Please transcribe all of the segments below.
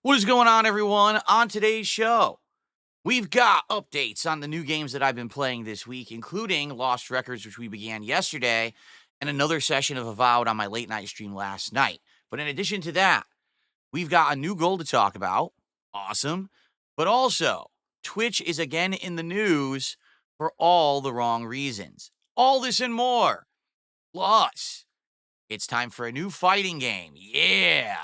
What is going on, everyone? On today's show, we've got updates on the new games that I've been playing this week, including Lost Records, which we began yesterday, and another session of Avowed on my late night stream last night. But in addition to that, we've got a new goal to talk about. Awesome. But also, Twitch is again in the news for all the wrong reasons. All this and more. Plus, it's time for a new fighting game. Yeah.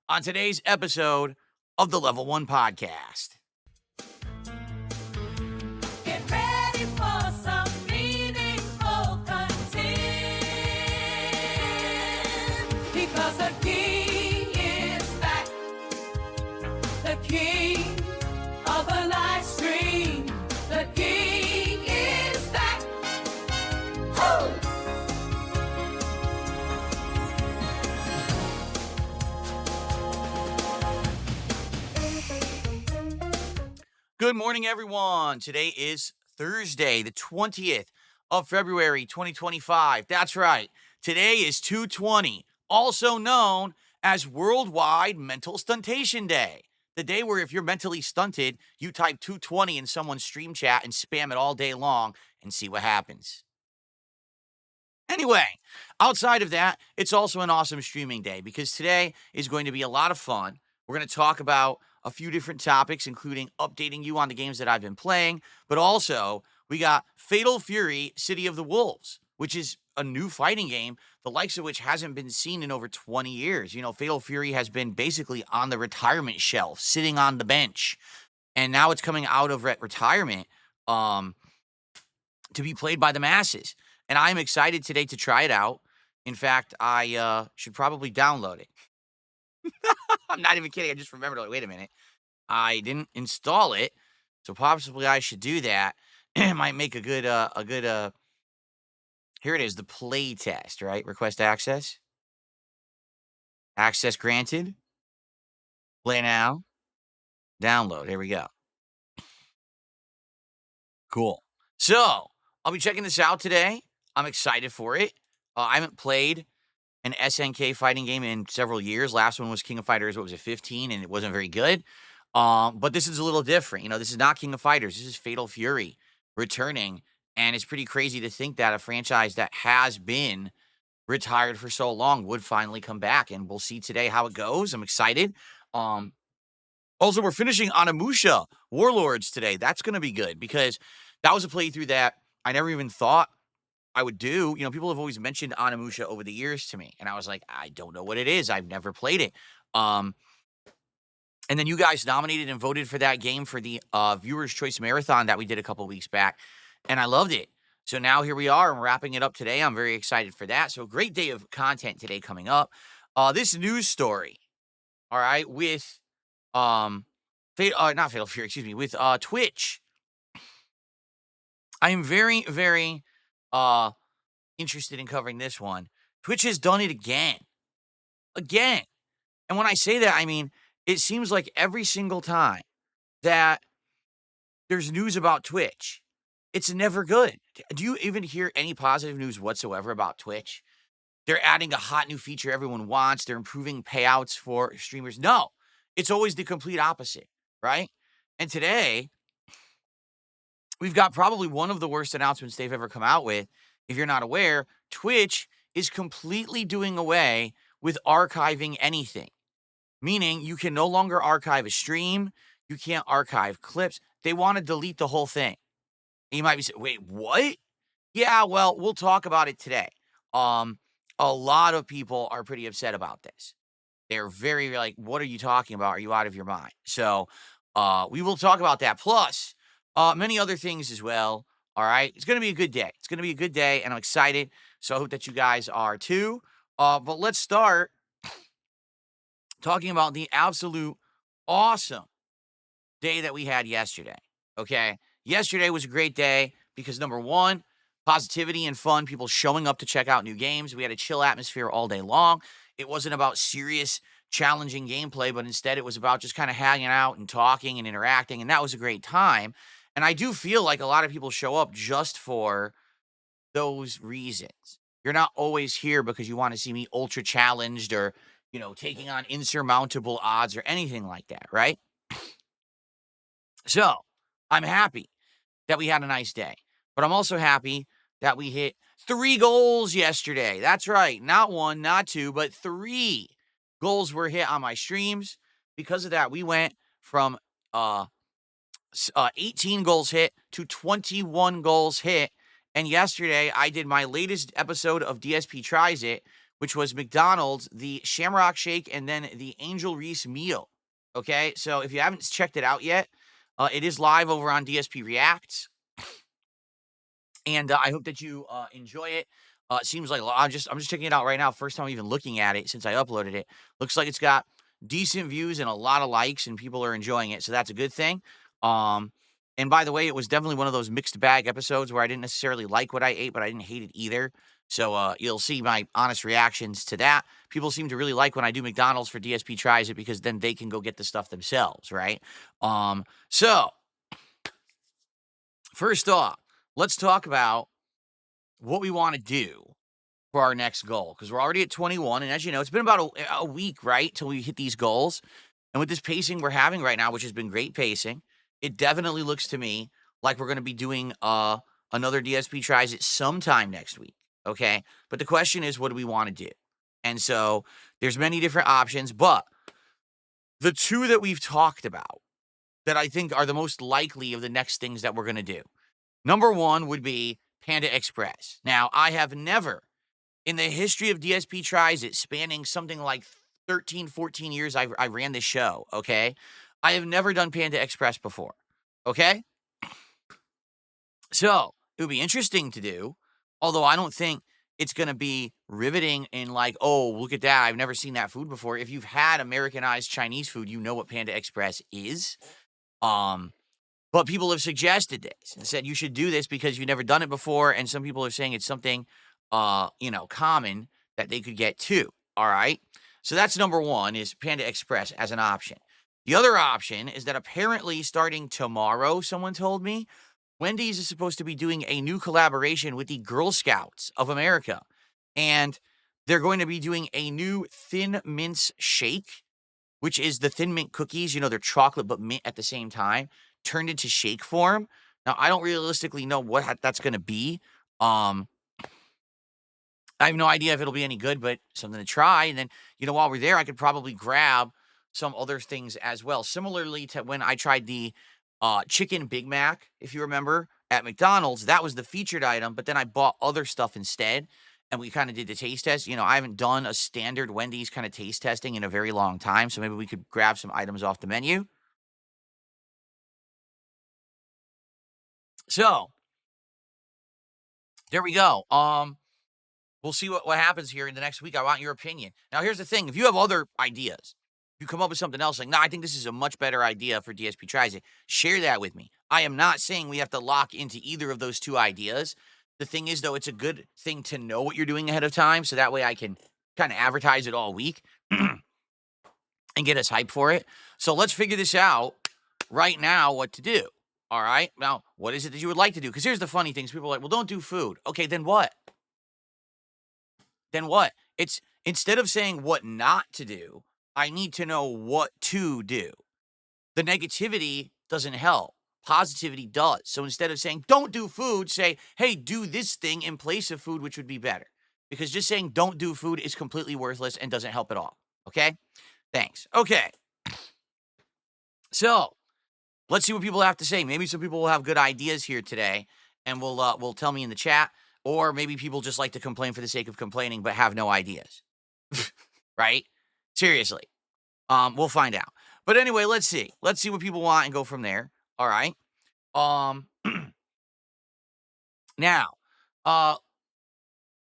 On today's episode of the Level 1 Podcast. Get ready for some meaningful content, because the king is back, the king of the live stream, the king is back. Woo! Good morning, everyone. Today is Thursday, the 20th of February, 2025. That's right. Today is 2/20, also known as Worldwide Mental Stuntation Day. The day where if you're mentally stunted, you type 220 in someone's stream chat and spam it all day long and see what happens. Anyway, outside of that, it's also an awesome streaming day because today is going to be a lot of fun. We're going to talk about a few different topics, including updating you on the games that I've been playing, but also we got Fatal Fury City of the Wolves, which is a new fighting game, the likes of which hasn't been seen in over 20 years. You know, Fatal Fury has been basically on the retirement shelf, sitting on the bench, and now it's coming out of retirement to be played by the masses. And I'm excited today to try it out. In fact, I should probably download it. I'm not even kidding. I just remembered, like, wait a minute. I didn't install it, so possibly I should do that. It might make a good, here it is, the play test, right? Request access. Access granted. Play now. Download. Here we go. Cool. So, I'll be checking this out today. I'm excited for it. I haven't played an SNK fighting game in several years. Last one was King of Fighters, what was it, 15, and it wasn't very good. But this is a little different. You know, this is not King of Fighters. This is Fatal Fury returning, and it's pretty crazy to think that a franchise that has been retired for so long would finally come back, and we'll see today how it goes. I'm excited. Also, we're finishing Onimusha Warlords today. That's going to be good because that was a playthrough that I never even thought I would do. You know, people have always mentioned Onimusha over the years to me, and I was like, I don't know what it is. I've never played it. And then you guys nominated and voted for that game for the Viewers' Choice Marathon that we did a couple weeks back, and I loved it. So now here we are, and wrapping it up today. I'm very excited for that. So great day of content today coming up. This news story, all right, with not Fatal Fury, excuse me, with Twitch. I am very, very interested in covering this one. Twitch has done it again. And when I say that, I mean, it seems like every single time that there's news about Twitch, it's never good. Do you even hear any positive news whatsoever about Twitch? They're adding a hot new feature everyone wants. They're improving payouts for streamers. No, it's always the complete opposite, right? And today, we've got probably one of the worst announcements they've ever come out with. If you're not aware, Twitch is completely doing away with archiving anything, meaning you can no longer archive a stream. You can't archive clips. They want to delete the whole thing. And you might be saying, wait, what? Yeah, well, we'll talk about it today. A lot of people are pretty upset about this. They're very like, what are you talking about? Are you out of your mind? So we will talk about that. Plus, many other things as well. All right. It's going to be a good day. It's going to be a good day, and I'm excited. So I hope that you guys are too. But let's start talking about the absolute awesome day that we had yesterday. Okay. Yesterday was a great day because, number one, positivity and fun, people showing up to check out new games. We had a chill atmosphere all day long. It wasn't about serious, challenging gameplay, but instead it was about just kind of hanging out and talking and interacting, and that was a great time. And I do feel like a lot of people show up just for those reasons. You're not always here because you want to see me ultra challenged or taking on insurmountable odds or anything like that, right? So I'm happy that we had a nice day, but I'm also happy that we hit 3 goals yesterday. That's right. Not one, not two, but 3 goals were hit on my streams. Because of that, we went from uh 18 goals hit to 21 goals hit. And yesterday, I did my latest episode of DSP Tries It, which was McDonald's, the Shamrock Shake, and then the Angel Reese meal. Okay, so if you haven't checked it out yet, it is live over on DSP Reacts, and I hope that you enjoy it. It seems like I'm just checking it out right now. First time even looking at it since I uploaded it. Looks like it's got decent views and a lot of likes, and people are enjoying it, so that's a good thing. Um, and by the way, it was definitely one of those mixed bag episodes where I didn't necessarily like what I ate, but I didn't hate it either. So you'll see my honest reactions to that. People seem to really like when I do McDonald's for DSP Tries It because then they can go get the stuff themselves, right? So first off, let's talk about what we want to do for our next goal, because we're already at 21. And as you know, it's been about a week, right, till we hit these goals. And with this pacing we're having right now, which has been great pacing, it definitely looks to me like we're going to be doing another DSP Tries It sometime next week. Okay. But the question is, what do we want to do? And so there's many different options, but the two that we've talked about that I think are the most likely of the next things that we're going to do. Number one would be Panda Express. Now, I have never, in the history of DSP Tries It, spanning something like 13, 14 years I ran this show, okay? I have never done Panda Express before, okay? So, it would be interesting to do, although I don't think it's going to be riveting in like, oh, look at that, I've never seen that food before. If you've had Americanized Chinese food, you know what Panda Express is. But people have suggested this and said you should do this because you've never done it before, and some people are saying it's something, common that they could get too. All right, so that's number one is Panda Express as an option. The other option is that apparently starting tomorrow, someone told me, Wendy's is supposed to be doing a new collaboration with the Girl Scouts of America, and they're going to be doing a new Thin Mints shake, which is the Thin Mint cookies. They're chocolate but mint at the same time, turned into shake form. Now, I don't realistically know what that's going to be. I have no idea if it'll be any good, but something to try. And then, while we're there, I could probably grab some other things as well. Similarly to when I tried the chicken Big Mac, if you remember, at McDonald's, that was the featured item, but then I bought other stuff instead. And we kind of did the taste test. I haven't done a standard Wendy's kind of taste testing in a very long time. So maybe we could grab some items off the menu. So there we go. We'll see what happens here in the next week. I want your opinion. Now, here's the thing. If you have other ideas, if you come up with something else, like, no, I think this is a much better idea for DSP Tries It, share that with me. I am not saying we have to lock into either of those two ideas. The thing is, though, it's a good thing to know what you're doing ahead of time, so that way I can kind of advertise it all week and get us hyped for it. So let's figure this out right now, what to do. All right? Now, what is it that you would like to do? Because here's the funny things. People are like, well, don't do food. Okay, then what? Then what? It's instead of saying what not to do, I need to know what to do. The negativity doesn't help. Positivity does. So instead of saying don't do food, say, hey, do this thing in place of food, which would be better. Because just saying don't do food is completely worthless and doesn't help at all. Okay? Thanks. Okay. So let's see what people have to say. Maybe some people will have good ideas here today and will tell me in the chat. Or maybe people just like to complain for the sake of complaining but have no ideas. Right? Seriously. We'll find out. But anyway, let's see. Let's see what people want and go from there. All right. Now,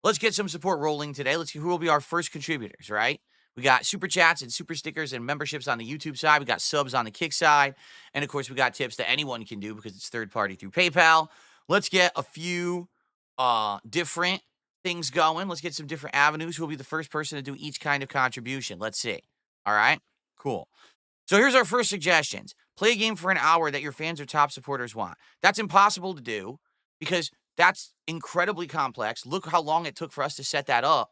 let's get some support rolling today. Let's see who will be our first contributors, right? We got super chats and super stickers and memberships on the YouTube side. We got subs on the Kick side. And of course, we got tips that anyone can do because it's third party through PayPal. Let's get a few different things going. Let's get some different avenues. Who will be the first person to do each kind of contribution? Let's see. All right, cool. So here's our first suggestions. Play a game for an hour that your fans or top supporters want. That's impossible to do because that's incredibly complex. Look how long it took for us to set that up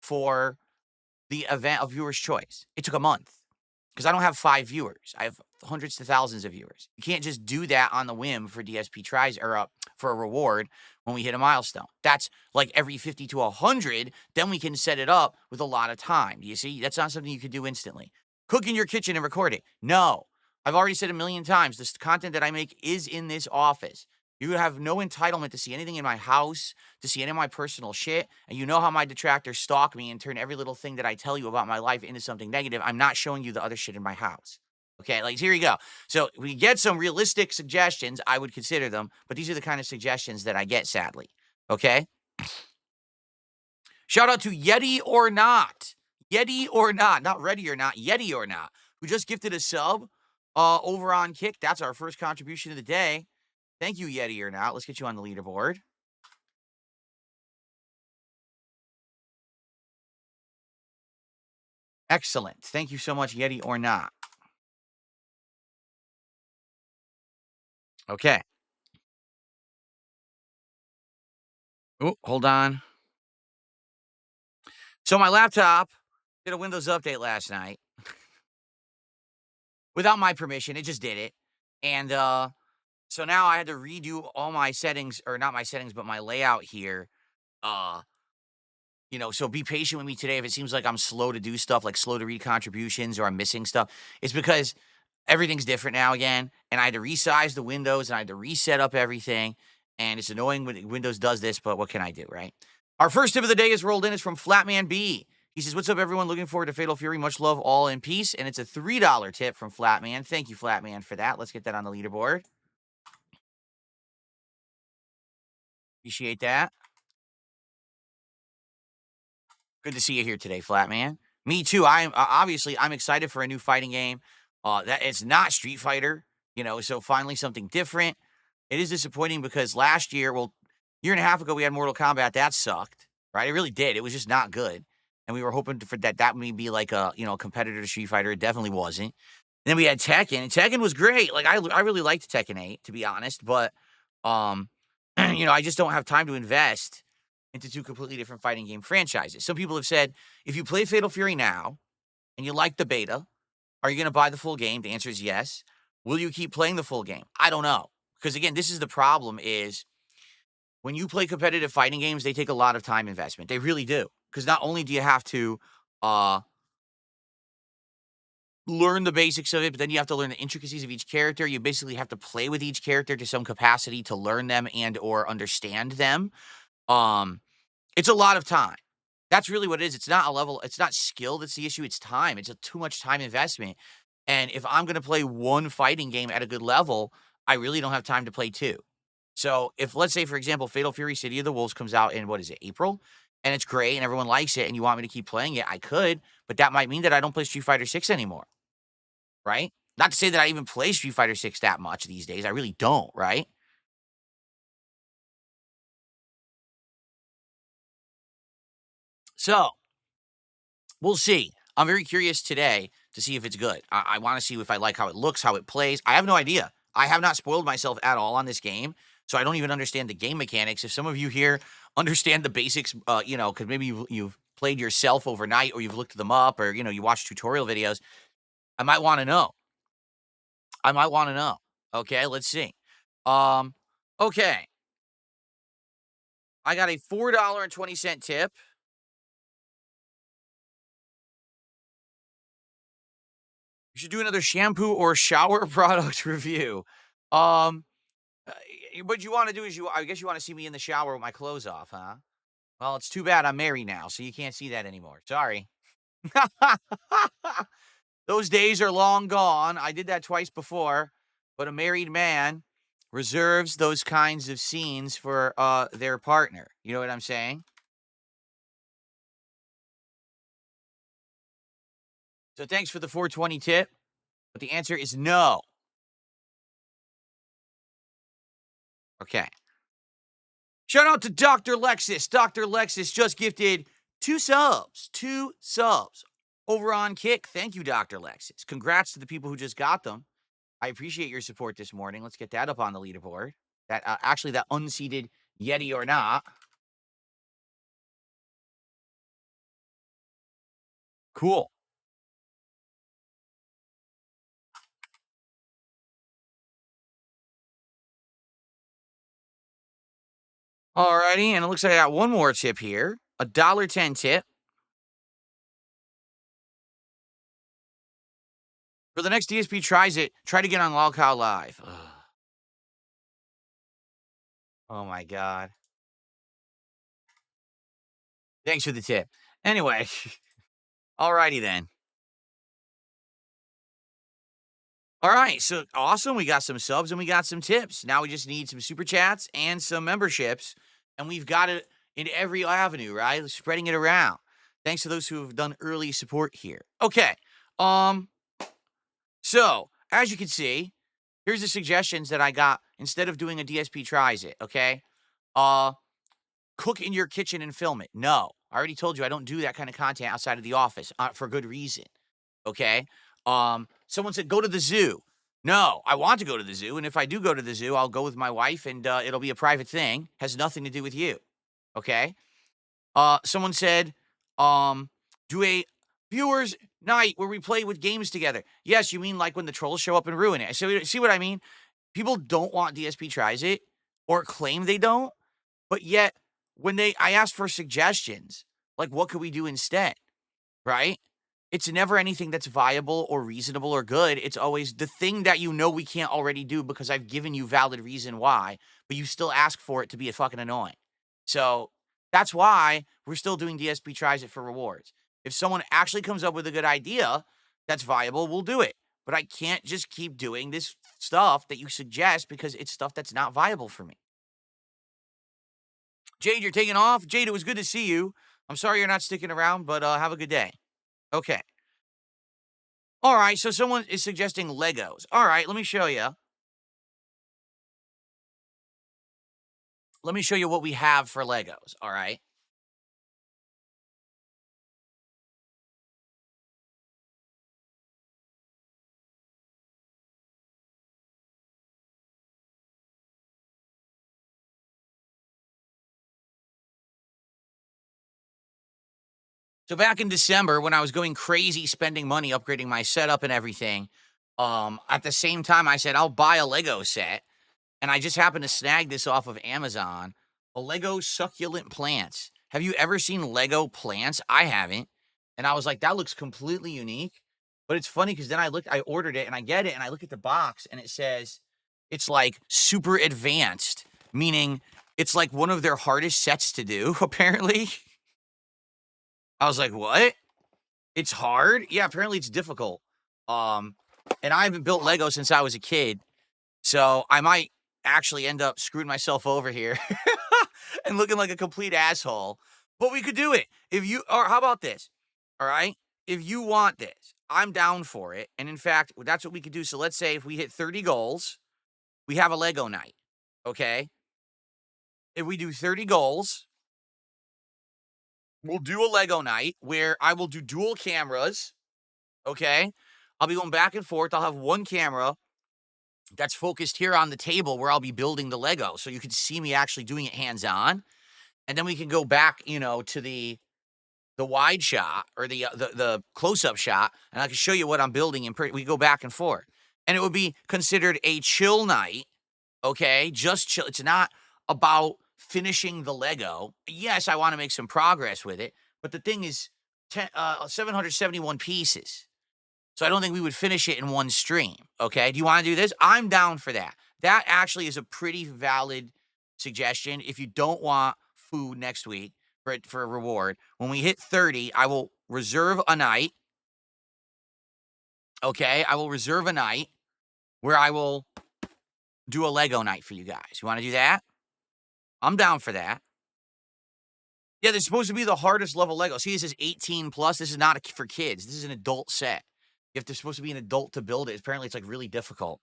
for the event of viewer's choice. It took a month because I don't have 5 viewers. I have hundreds to thousands of viewers. You can't just do that on the whim for DSP tries or for a reward when we hit a milestone. That's like every 50 to 100. Then we can set it up with a lot of time. Do you see? That's not something you could do instantly. Cook in your kitchen and record it. No. I've already said a million times, this content that I make is in this office. You have no entitlement to see anything in my house, to see any of my personal shit. And you know how my detractors stalk me and turn every little thing that I tell you about my life into something negative. I'm not showing you the other shit in my house. Okay, like here you go. So we get some realistic suggestions. I would consider them, but these are the kind of suggestions that I get, sadly. Okay. Shout out to Yeti or Not. Yeti or not ready or not, Yeti or Not, who just gifted a sub over on Kick. That's our first contribution of the day. Thank you, Yeti or Not. Let's get you on the leaderboard. Excellent. Thank you so much, Yeti or Not. Okay. Oh, hold on. So my laptop did a Windows update last night without my permission. It just did it. And so now I had to redo all my settings, or not my settings, but my layout here. Uh, so be patient with me today if it seems like I'm slow to do stuff, like slow to read contributions or I'm missing stuff. It's because everything's different now again, and I had to resize the windows and I had to reset up everything. And it's annoying when Windows does this, but what can I do, right? Our first tip of the day is rolled in. It's from Flatman B. He says, "What's up, everyone? Looking forward to Fatal Fury. Much love, all in peace." And it's a $3 tip from Flatman. Thank you, Flatman, for that. Let's get that on the leaderboard. Appreciate that. Good to see you here today, Flatman. Me too. I'm excited for a new fighting game. That it's not Street Fighter, so finally something different. It is disappointing because last year, year and a half ago, we had Mortal Kombat. That sucked, right? It really did. It was just not good. And we were hoping for that may be like a, competitor to Street Fighter. It definitely wasn't. And then we had Tekken, and Tekken was great. Like I really liked Tekken 8, to be honest, but I just don't have time to invest into two completely different fighting game franchises. Some people have said, if you play Fatal Fury now and you like the beta, are you going to buy the full game? The answer is yes. Will you keep playing the full game? I don't know. Because again, this is the problem is when you play competitive fighting games, they take a lot of time investment. They really do. Because not only do you have to learn the basics of it, but then you have to learn the intricacies of each character. You basically have to play with each character to some capacity to learn them and or understand them. It's a lot of time. That's really what it is. It's not skill that's the issue, it's time. It's a too much time investment. And if I'm going to play one fighting game at a good level, I really don't have time to play two. So if, let's say, for example, Fatal Fury City of the Wolves comes out in, April, and it's great and everyone likes it and you want me to keep playing it, I could, but that might mean that I don't play Street Fighter 6 anymore, right? Not to say that I even play Street Fighter 6 that much these days. I really don't, right? So we'll see. I'm very curious today to see if it's good. I want to see if I like how it looks, how it plays. I have no idea. I have not spoiled myself at all on this game, so I don't even understand the game mechanics. If some of you here understand the basics, because maybe you've played yourself overnight or you've looked them up or, you watch tutorial videos, I might want to know. Okay, let's see. Okay. I got a $4.20 tip. You should do another shampoo or shower product review. Um, what you want to do is I guess you want to see me in the shower with my clothes off, huh? Well, it's too bad I'm married now, so you can't see that anymore. Sorry. Those days are long gone. I did that twice before, but a married man reserves those kinds of scenes for their partner. You know what I'm saying? So thanks for the 420 tip, but the answer is no. Okay. Shout out to Dr. Lexus. Dr. Lexus just gifted 2 subs. 2 subs over on Kick. Thank you, Dr. Lexus. Congrats to the people who just got them. I appreciate your support this morning. Let's get that up on the leaderboard. That unseated Yeti or Not. Cool. Alrighty, and it looks like I got one more tip here. $1.10 tip. For the next DSP tries it, try to get on Lolcow Live. Ugh. Oh my god. Thanks for the tip. Anyway, alrighty then. All right, so awesome. We got some subs and we got some tips. Now we just need some super chats and some memberships, and we've got it in every avenue, right? Spreading it around. Thanks to those who have done early support here. Okay. Um, so as you can see, here's the suggestions that I got instead of doing a DSP tries it, okay? Uh, cook in your kitchen and film it. No. I already told you I don't do that kind of content outside of the office for good reason. Okay. Someone said go to the zoo. No, I want to go to the zoo, and if I do go to the zoo, I'll go with my wife, and it'll be a private thing. Has nothing to do with you. Okay. Someone said, do a viewers night where we play with games together. Yes, you mean like when the trolls show up and ruin it. So see what I mean? People don't want DSP tries it or claim they don't, but yet when I ask for suggestions, like what could we do instead? Right? It's never anything that's viable or reasonable or good. It's always the thing that you know we can't already do because I've given you valid reason why, but you still ask for it to be a fucking annoying. So that's why we're still doing DSP tries it for rewards. If someone actually comes up with a good idea that's viable, we'll do it. But I can't just keep doing this stuff that you suggest because it's stuff that's not viable for me. Jade, you're taking off. Jade, it was good to see you. I'm sorry you're not sticking around, but have a good day. Okay. All right, so someone is suggesting Legos. All right, let me show you. Let me show you what we have for Legos, all right? So back in December when I was going crazy spending money upgrading my setup and everything, at the same time I said I'll buy a Lego set, and I just happened to snag this off of Amazon, a Lego succulent plants. Have you ever seen Lego plants? I haven't. And I was like, that looks completely unique. But it's funny because then I ordered it and I get it and I look at the box and it says it's like super advanced, meaning it's like one of their hardest sets to do, apparently. I was like, what? It's hard? Yeah, apparently it's difficult. Um, and I haven't built Lego since I was a kid. So I might actually end up screwing myself over here and looking like a complete asshole. But we could do it. If you or how about this? All right. If you want this, I'm down for it. And in fact, that's what we could do. So let's say if we hit 30 goals, we have a Lego night. Okay. If we do 30 goals, we'll do a Lego night where I will do dual cameras. Okay. I'll be going back and forth. I'll have one camera that's focused here on the table where I'll be building the Lego. So you can see me actually doing it hands on. And then we can go back, to the wide shot or the close-up shot, and I can show you what I'm building, and we go back and forth. And it would be considered a chill night, okay? Just chill. It's not about finishing the Lego. Yes, I want to make some progress with it, but the thing is 771 pieces. So I don't think we would finish it in one stream, okay? Do you want to do this? I'm down for that. That actually is a pretty valid suggestion. If you don't want food next week for a reward, when we hit 30, I will reserve a night, okay? I will reserve a night where I will do a Lego night for you guys. You want to do that? I'm down for that. Yeah, they're supposed to be the hardest level Lego. See, this is 18 plus. This is not for kids. This is an adult set. If they're supposed to be an adult to build it, apparently it's like really difficult.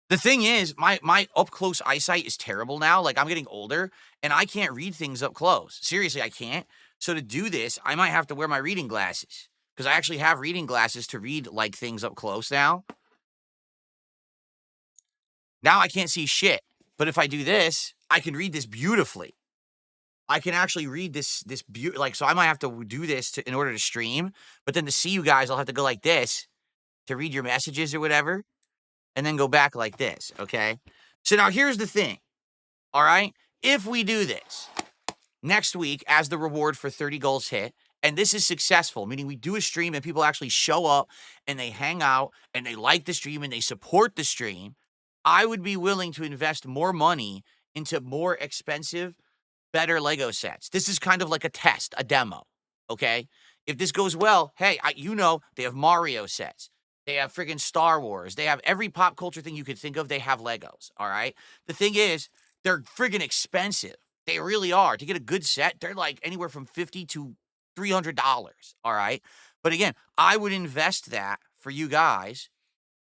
The thing is, my up close eyesight is terrible now. Like I'm getting older and I can't read things up close. Seriously, I can't. So to do this, I might have to wear my reading glasses because I actually have reading glasses to read like things up close now. Now I can't see shit. But if I do this, I can read this beautifully. I can actually read like, so I might have to do this in order to stream, but then to see you guys, I'll have to go like this to read your messages or whatever, and then go back like this, okay? So now here's the thing, all right? If we do this next week as the reward for 30 goals hit, and this is successful, meaning we do a stream and people actually show up and they hang out and they like the stream and they support the stream, I would be willing to invest more money into more expensive, better Lego sets. This is kind of like a test, a demo, okay? If this goes well, hey, they have Mario sets. They have friggin' Star Wars. They have every pop culture thing you could think of. They have Legos, all right? The thing is, they're friggin' expensive. They really are. To get a good set, they're like anywhere from $50 to $300, all right? But again, I would invest that for you guys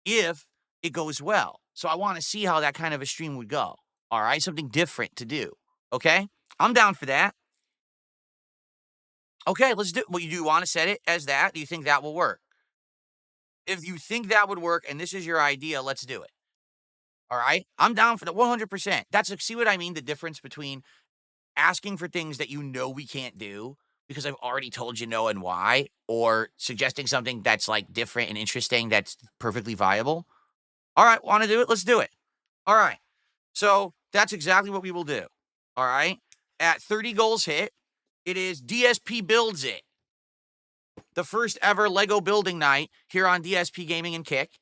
if it goes well. So I want to see how that kind of a stream would go, all right? Something different to do, okay? I'm down for that. Okay, let's do. Well, you do want to set it as that? Do you think that will work? If you think that would work and this is your idea, let's do it. All right, I'm down for that 100%. See what I mean? The difference between asking for things that you know we can't do because I've already told you no and why, or suggesting something that's like different and interesting that's perfectly viable. All right, want to do it? Let's do it. All right. So that's exactly what we will do. All right. At 30 goals hit, it is DSP Builds It, the first ever Lego building night here on DSP Gaming and Kick.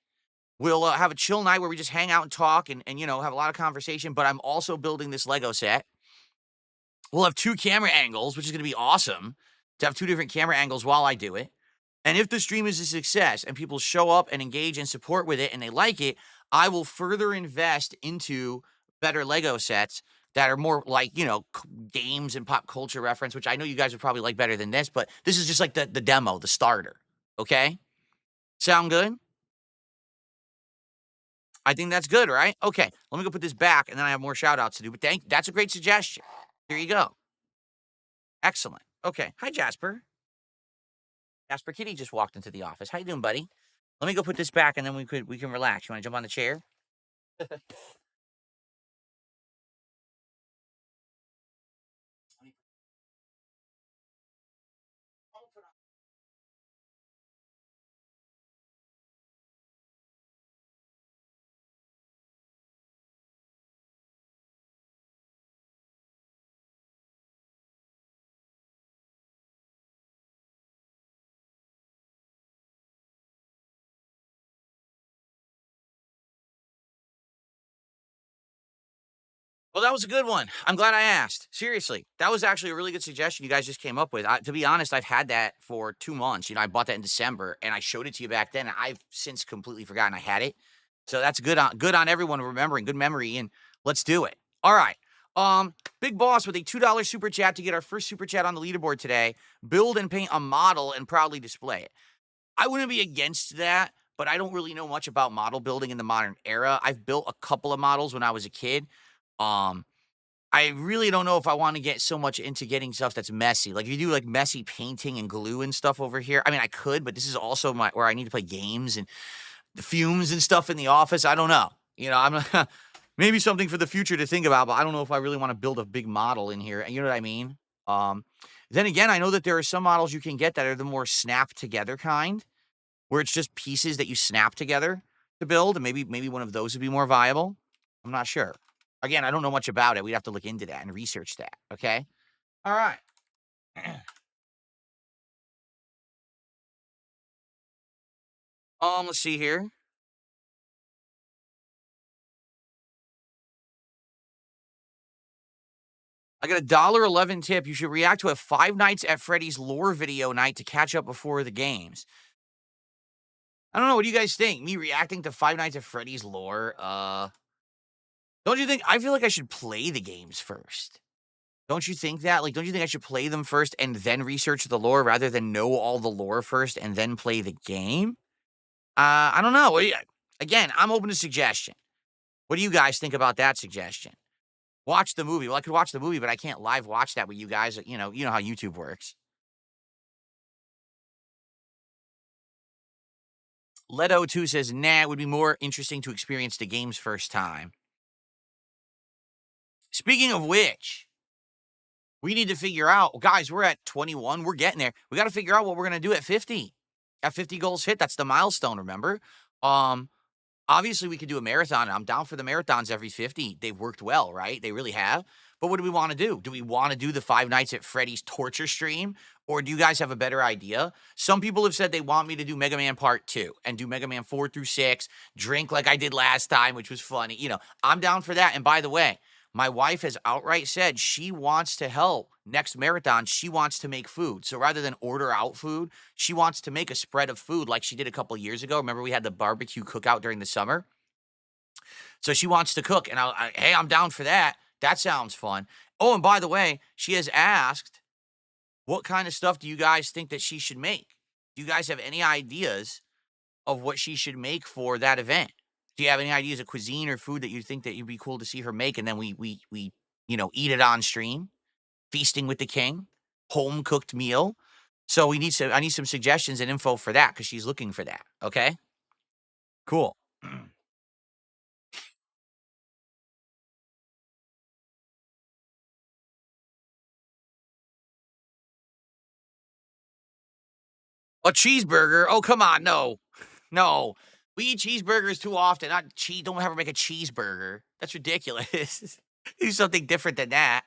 We'll have a chill night where we just hang out and talk and have a lot of conversation, but I'm also building this Lego set. We'll have 2 camera angles, which is going to be awesome to have 2 different camera angles while I do it. And if the stream is a success and people show up and engage and support with it and they like it, I will further invest into better Lego sets that are more like, games and pop culture reference, which I know you guys would probably like better than this, but this is just like the demo, the starter. Okay? Sound good? I think that's good, right? Okay, let me go put this back and then I have more shout outs to do, but that's a great suggestion. Here you go. Excellent. Okay. Hi, Jasper. Jasper Kitty just walked into the office. How you doing, buddy? Let me go put this back and then we can relax. You want to jump on the chair? Well, that was a good one. I'm glad I asked. Seriously, that was actually a really good suggestion you guys just came up with. To be honest, I've had that for 2 months. I bought that in December, and I showed it to you back then, and I've since completely forgotten I had it. So that's good on everyone remembering. Good memory, and let's do it. All right. Big Boss with a $2 super chat to get our first super chat on the leaderboard today. Build and paint a model and proudly display it. I wouldn't be against that, but I don't really know much about model building in the modern era. I've built a couple of models when I was a kid. I really don't know if I want to get so much into getting stuff that's messy. Like if you do like messy painting and glue and stuff over here, I mean I could, but this is also where I need to play games and the fumes and stuff in the office. I don't know. I'm maybe something for the future to think about, but I don't know if I really want to build a big model in here. You know what I mean? Then again, I know that there are some models you can get that are the more snap together kind, where it's just pieces that you snap together to build, and maybe one of those would be more viable. I'm not sure. Again, I don't know much about it. We'd have to look into that and research that, okay? All right. Let's see here. I got a $1.11 tip. You should react to a Five Nights at Freddy's lore video night to catch up before the games. I don't know. What do you guys think? Me reacting to Five Nights at Freddy's lore? Don't you think? I feel like I should play the games first. Don't you think that? Like, don't you think I should play them first and then research the lore rather than know all the lore first and then play the game? I don't know. Again, I'm open to suggestion. What do you guys think about that suggestion? Watch the movie. Well, I could watch the movie, but I can't live watch that with you guys. You know how YouTube works. Ledo2 says, nah, it would be more interesting to experience the games first time. Speaking of which, We need to figure out, guys, we're at 21. We're getting there. We got to figure out what we're going to do at 50. At 50 goals hit, that's the milestone, remember? Um, Obviously, we could do a marathon. I'm down for the marathons every 50. They've worked well, right? They really have. But what do we want to do? Do we want to do the Five Nights at Freddy's torture stream? Or do you guys have a better idea? Some people have said they want me to do Mega Man Part 2 and do Mega Man 4 through 6, drink like I did last time, which was funny. I'm down for that. And by the way, my wife has outright said she wants to help next marathon. She wants to make food. So rather than order out food, she wants to make a spread of food like she did a couple years ago. Remember, we had the barbecue cookout during the summer? So she wants to cook. And hey, I'm down for that. That sounds fun. Oh, and by the way, she has asked, what kind of stuff do you guys think that she should make? Do you guys have any ideas of what she should make for that event? Do you have any ideas of cuisine or food that you think that you'd be cool to see her make, and then we eat it on stream, feasting with the king, home cooked meal? So I need some suggestions and info for that because she's looking for that. Okay, cool. A cheeseburger? Oh, come on, no, no. We eat cheeseburgers too often. Not cheese. Don't ever make a cheeseburger. That's ridiculous. Do something different than that.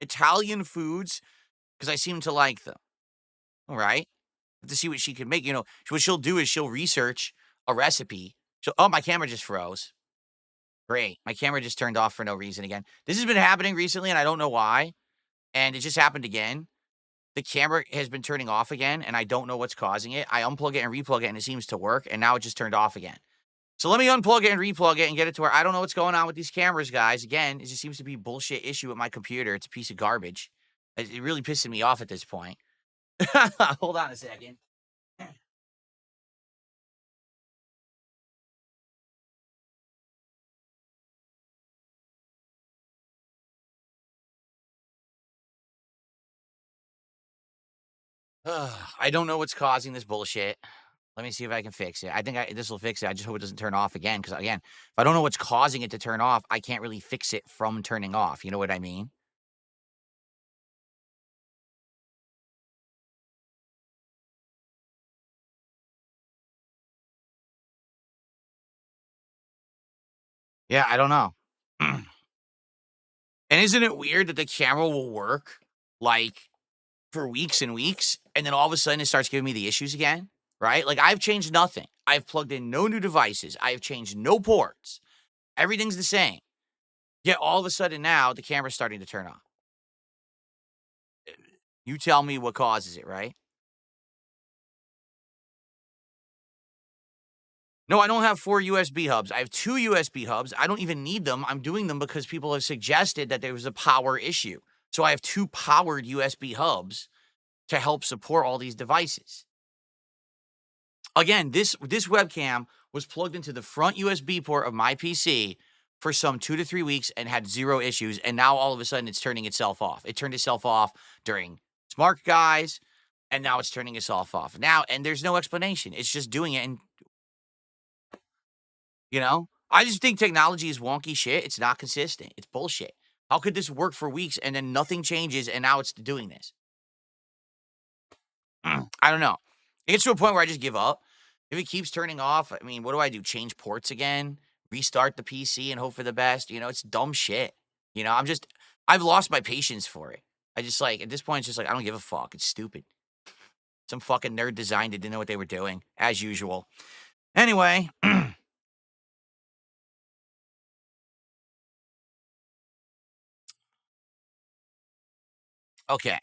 Italian foods, because I seem to like them. All right. To see what she can make. What she'll do is she'll research a recipe. Oh, my camera just froze. Great. My camera just turned off for no reason again. This has been happening recently, and I don't know why. And it just happened again. The camera has been turning off again, and I don't know what's causing it. I unplug it and replug it, and it seems to work, and now it just turned off again. So let me unplug it and replug it and get it to where I don't know what's going on with these cameras, guys. Again, it just seems to be a bullshit issue with my computer. It's a piece of garbage. It really pissing me off at this point. Hold on a second. I don't know what's causing this bullshit. Let me see if I can fix it. I think this will fix it. I just hope it doesn't turn off again. Because again, if I don't know what's causing it to turn off, I can't really fix it from turning off. You know what I mean? Yeah, I don't know. And isn't it weird that the camera will work like for weeks and weeks, and then all of a sudden it starts giving me the issues again? Right? Like I've changed nothing. I've plugged in no new devices. I've changed no ports. Everything's the same. Yet all of a sudden now the camera's starting to turn off. You tell me what causes it, right? No, I don't have 4 USB hubs. I have 2 USB hubs. I don't even need them. I'm doing them because people have suggested that there was a power issue. So I have 2 powered USB hubs to help support all these devices. Again, this webcam was plugged into the front USB port of my PC for some 2 to 3 weeks and had 0 issues, and now all of a sudden it's turning itself off. It turned itself off during Smart Guys, and now it's turning itself off. Now, and there's no explanation. It's just doing it, and I just think technology is wonky shit. It's not consistent. It's bullshit. How could this work for weeks and then nothing changes and now it's doing this? I don't know. It gets to a point where I just give up. If it keeps turning off, I mean, what do I do? Change ports again? Restart the PC and hope for the best? It's dumb shit. I've lost my patience for it. I just at this point, it's just I don't give a fuck. It's stupid. Some fucking nerd designed it, didn't know what they were doing, as usual. Anyway, okay.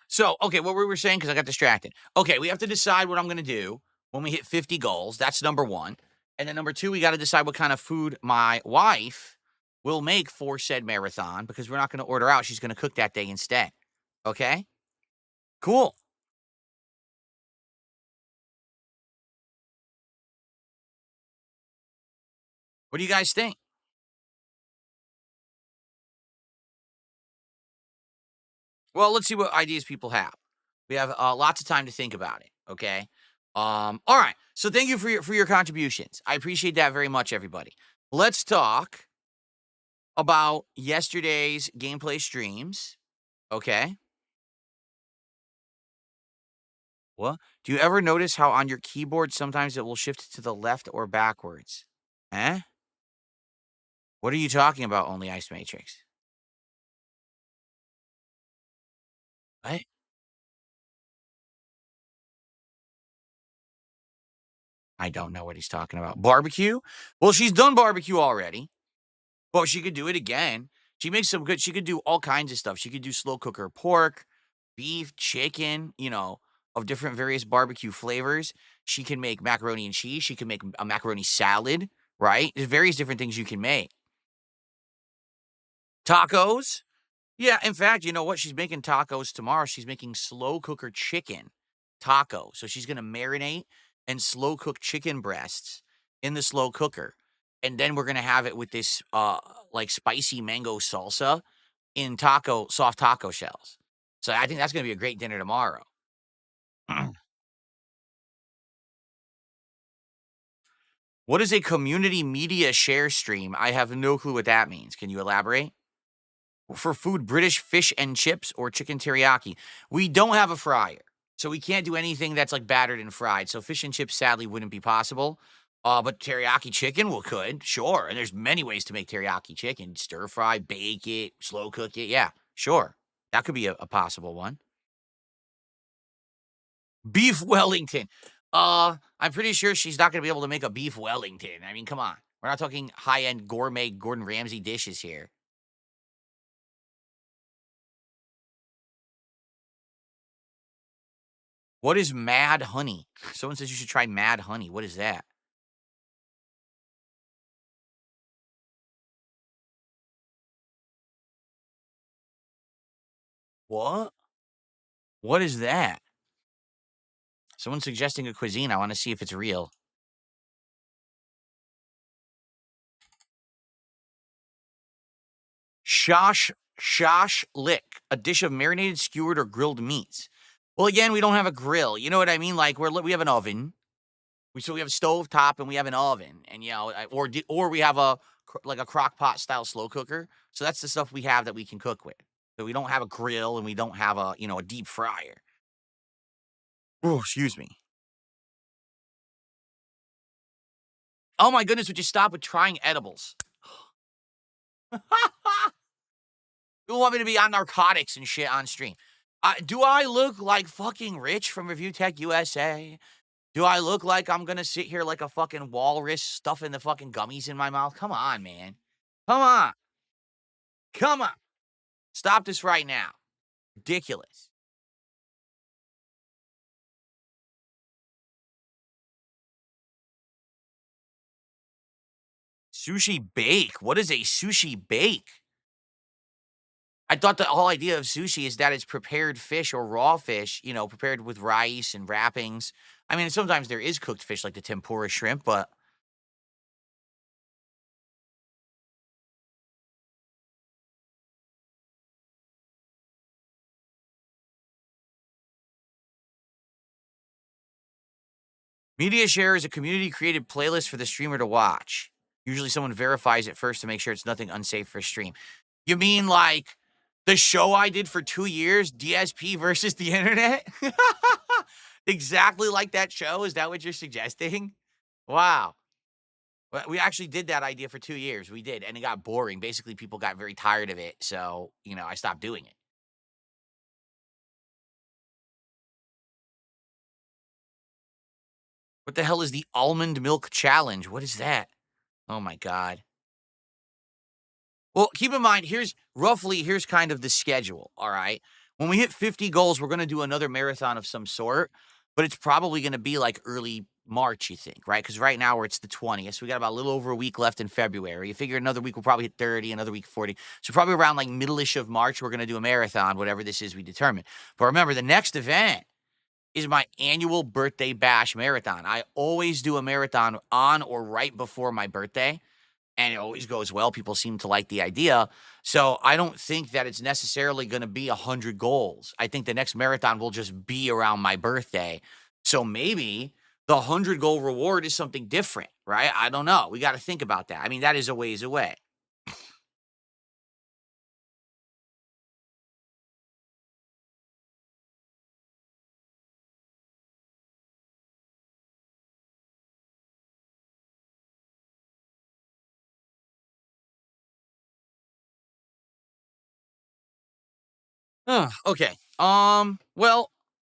So, okay, what we were saying, because I got distracted. Okay, we have to decide what I'm going to do when we hit 50 goals. That's number one. And then number two, we got to decide what kind of food my wife will make for said marathon because we're not going to order out. She's going to cook that day instead. Okay? Cool. What do you guys think? Well, let's see what ideas people have. We have lots of time to think about it. Okay. All right. So thank you for your contributions. I appreciate that very much, everybody. Let's talk about yesterday's gameplay streams. Okay. Well, do you ever notice how on your keyboard sometimes it will shift to the left or backwards? Eh? What are you talking about, Only Ice Matrix? What? I don't know what he's talking about. Barbecue? Well, she's done barbecue already. Well, she could do it again. She makes some good she could do all kinds of stuff. She could do slow cooker pork, beef, chicken, of different various barbecue flavors. She can make macaroni and cheese. She can make a macaroni salad, right? There's various different things you can make. Tacos? Yeah, in fact, you know what? She's making tacos tomorrow. She's making slow cooker chicken taco. So she's gonna marinate and slow cook chicken breasts in the slow cooker. And then we're gonna have it with this like spicy mango salsa in soft taco shells. So I think that's gonna be a great dinner tomorrow. What is a community media share stream? I have no clue what that means. Can you elaborate? For food, British fish and chips or chicken teriyaki. We don't have a fryer, so we can't do anything that's like battered and fried. So fish and chips sadly wouldn't be possible. But teriyaki chicken, well, could sure. And there's many ways to make teriyaki chicken: stir fry, bake it, slow cook it. Yeah, sure, that could be a possible one. Beef Wellington. I'm pretty sure she's not gonna be able to make a beef Wellington. I mean, come on, we're not talking high end gourmet Gordon Ramsay dishes here. What is Mad Honey? Someone says you should try Mad Honey. What is that? What? What is that? Someone's suggesting a cuisine. I want to see if it's real. Shosh lick, a dish of marinated, skewered, or grilled meats. Well, again, we don't have a grill. You know what I mean? Like we have an oven. So we have a stove top and we have an oven, and or we have like a crock pot style slow cooker. So that's the stuff we have that we can cook with. So we don't have a grill and we don't have a deep fryer. Oh, excuse me. Oh my goodness, would you stop with trying edibles? You want me to be on narcotics and shit on stream? Do I look like fucking Rich from Review Tech USA? Do I look like I'm gonna sit here like a fucking walrus stuffing the fucking gummies in my mouth? Come on, man. Come on. Come on. Stop this right now. Ridiculous. Sushi bake? What is a sushi bake? I thought the whole idea of sushi is that it's prepared fish or raw fish, prepared with rice and wrappings. I mean, sometimes there is cooked fish like the tempura shrimp, but media share is a community created playlist for the streamer to watch. Usually someone verifies it first to make sure it's nothing unsafe for stream. You mean like the show I did for 2 years, DSP versus the internet? Exactly like that show? Is that what you're suggesting? Wow. Well, we actually did that idea for 2 years. We did, and it got boring. Basically, people got very tired of it, so, I stopped doing it. What the hell is the almond milk challenge? What is that? Oh my god. Well, keep in mind, here's kind of the schedule, all right? When we hit 50 goals, we're gonna do another marathon of some sort, but it's probably gonna be like early March, you think, right? Because right now it's the 20th, so we got about a little over a week left in February. You figure another week we'll probably hit 30, another week 40. So probably around like middle-ish of March, we're gonna do a marathon, whatever this is we determine. But remember, the next event is my annual birthday bash marathon. I always do a marathon on or right before my birthday. and it always goes well. People seem to like the idea. So I don't think that it's necessarily going to be 100 goals. I think the next marathon will just be around my birthday. So maybe the 100 goal reward is something different, right? I don't know. We got to think about that. I mean, that is a ways away. Okay. Well,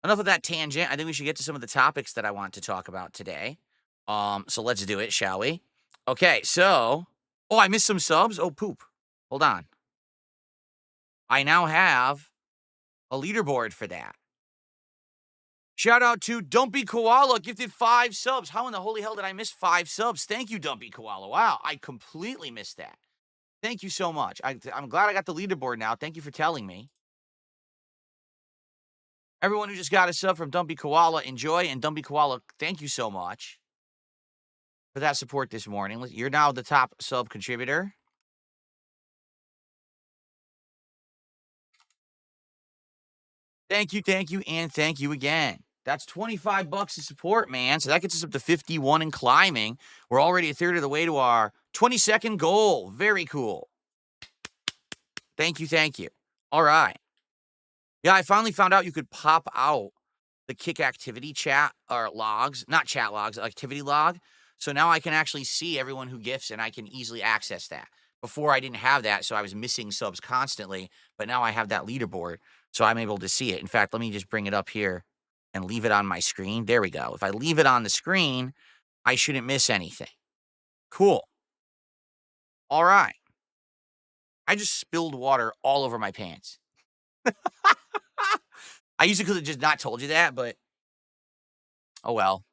enough of that tangent. I think we should get to some of the topics that I want to talk about today. So let's do it, shall we? Okay, so oh, I missed some subs. Oh, poop. Hold on. I now have a leaderboard for that. Shout out to Dumpy Koala, gifted 5 subs. How in the holy hell did I miss 5 subs? Thank you, Dumpy Koala. Wow, I completely missed that. Thank you so much. I'm glad I got the leaderboard now. Thank you for telling me. Everyone who just got a sub from Dumpy Koala, enjoy. And Dumpy Koala, thank you so much for that support this morning. You're now the top sub contributor. Thank you, and thank you again. That's 25 bucks of support, man. So that gets us up to 51 and climbing. We're already a third of the way to our 22nd goal. Very cool. Thank you, thank you. All right. Yeah, I finally found out you could pop out the Kick activity chat or logs, not chat logs, activity log. So now I can actually see everyone who gifts and I can easily access that. Before I didn't have that, so I was missing subs constantly, but now I have that leaderboard, so I'm able to see it. In fact, let me just bring it up here and leave it on my screen. There we go. If I leave it on the screen, I shouldn't miss anything. Cool. All right. I just spilled water all over my pants. I usually could have just not told you that, but oh well.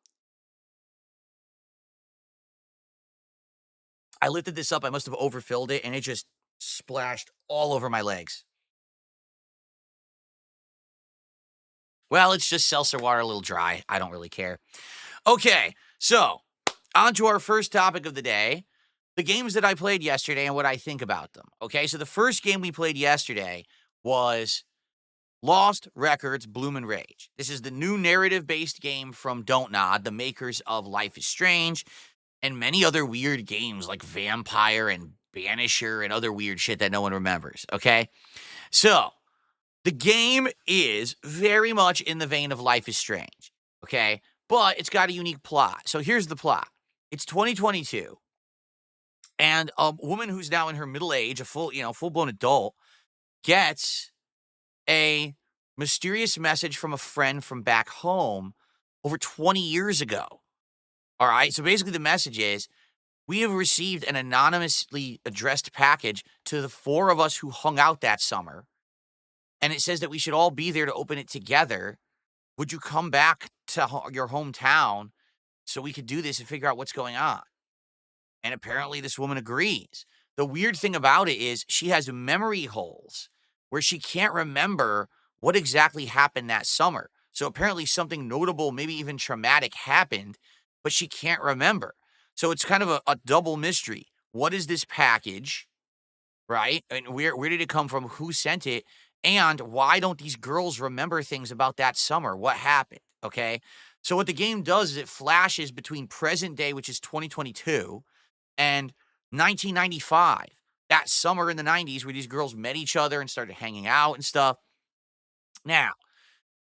I lifted this up. I must have overfilled it, and it just splashed all over my legs. Well, it's just seltzer water, a little dry. I don't really care. Okay, so on to our first topic of the day, the games that I played yesterday and what I think about them. Okay, so the first game we played yesterday was Lost Records Bloom Rage. This is the new narrative-based game from Don't Nod, the makers of Life is Strange, and many other weird games like Vampire and Banisher and other weird shit that no one remembers, okay? So, the game is very much in the vein of Life is Strange, okay? But it's got a unique plot. So here's the plot. It's 2022, and a woman who's now in her middle age, a full-blown adult, gets a mysterious message from a friend from back home over 20 years ago. All right? So basically the message is, we have received an anonymously addressed package to the 4 of us who hung out that summer, and it says that we should all be there to open it together. Would you come back to your hometown so we could do this and figure out what's going on? And apparently this woman agrees. The weird thing about it is she has memory holes where she can't remember what exactly happened that summer. So apparently something notable, maybe even traumatic happened, but she can't remember. So it's kind of a double mystery. What is this package, right? And where did it come from? Who sent it? And why don't these girls remember things about that summer? What happened? Okay. So what the game does is it flashes between present day, which is 2022, and 1995, that summer in the 90s where these girls met each other and started hanging out and stuff. Now,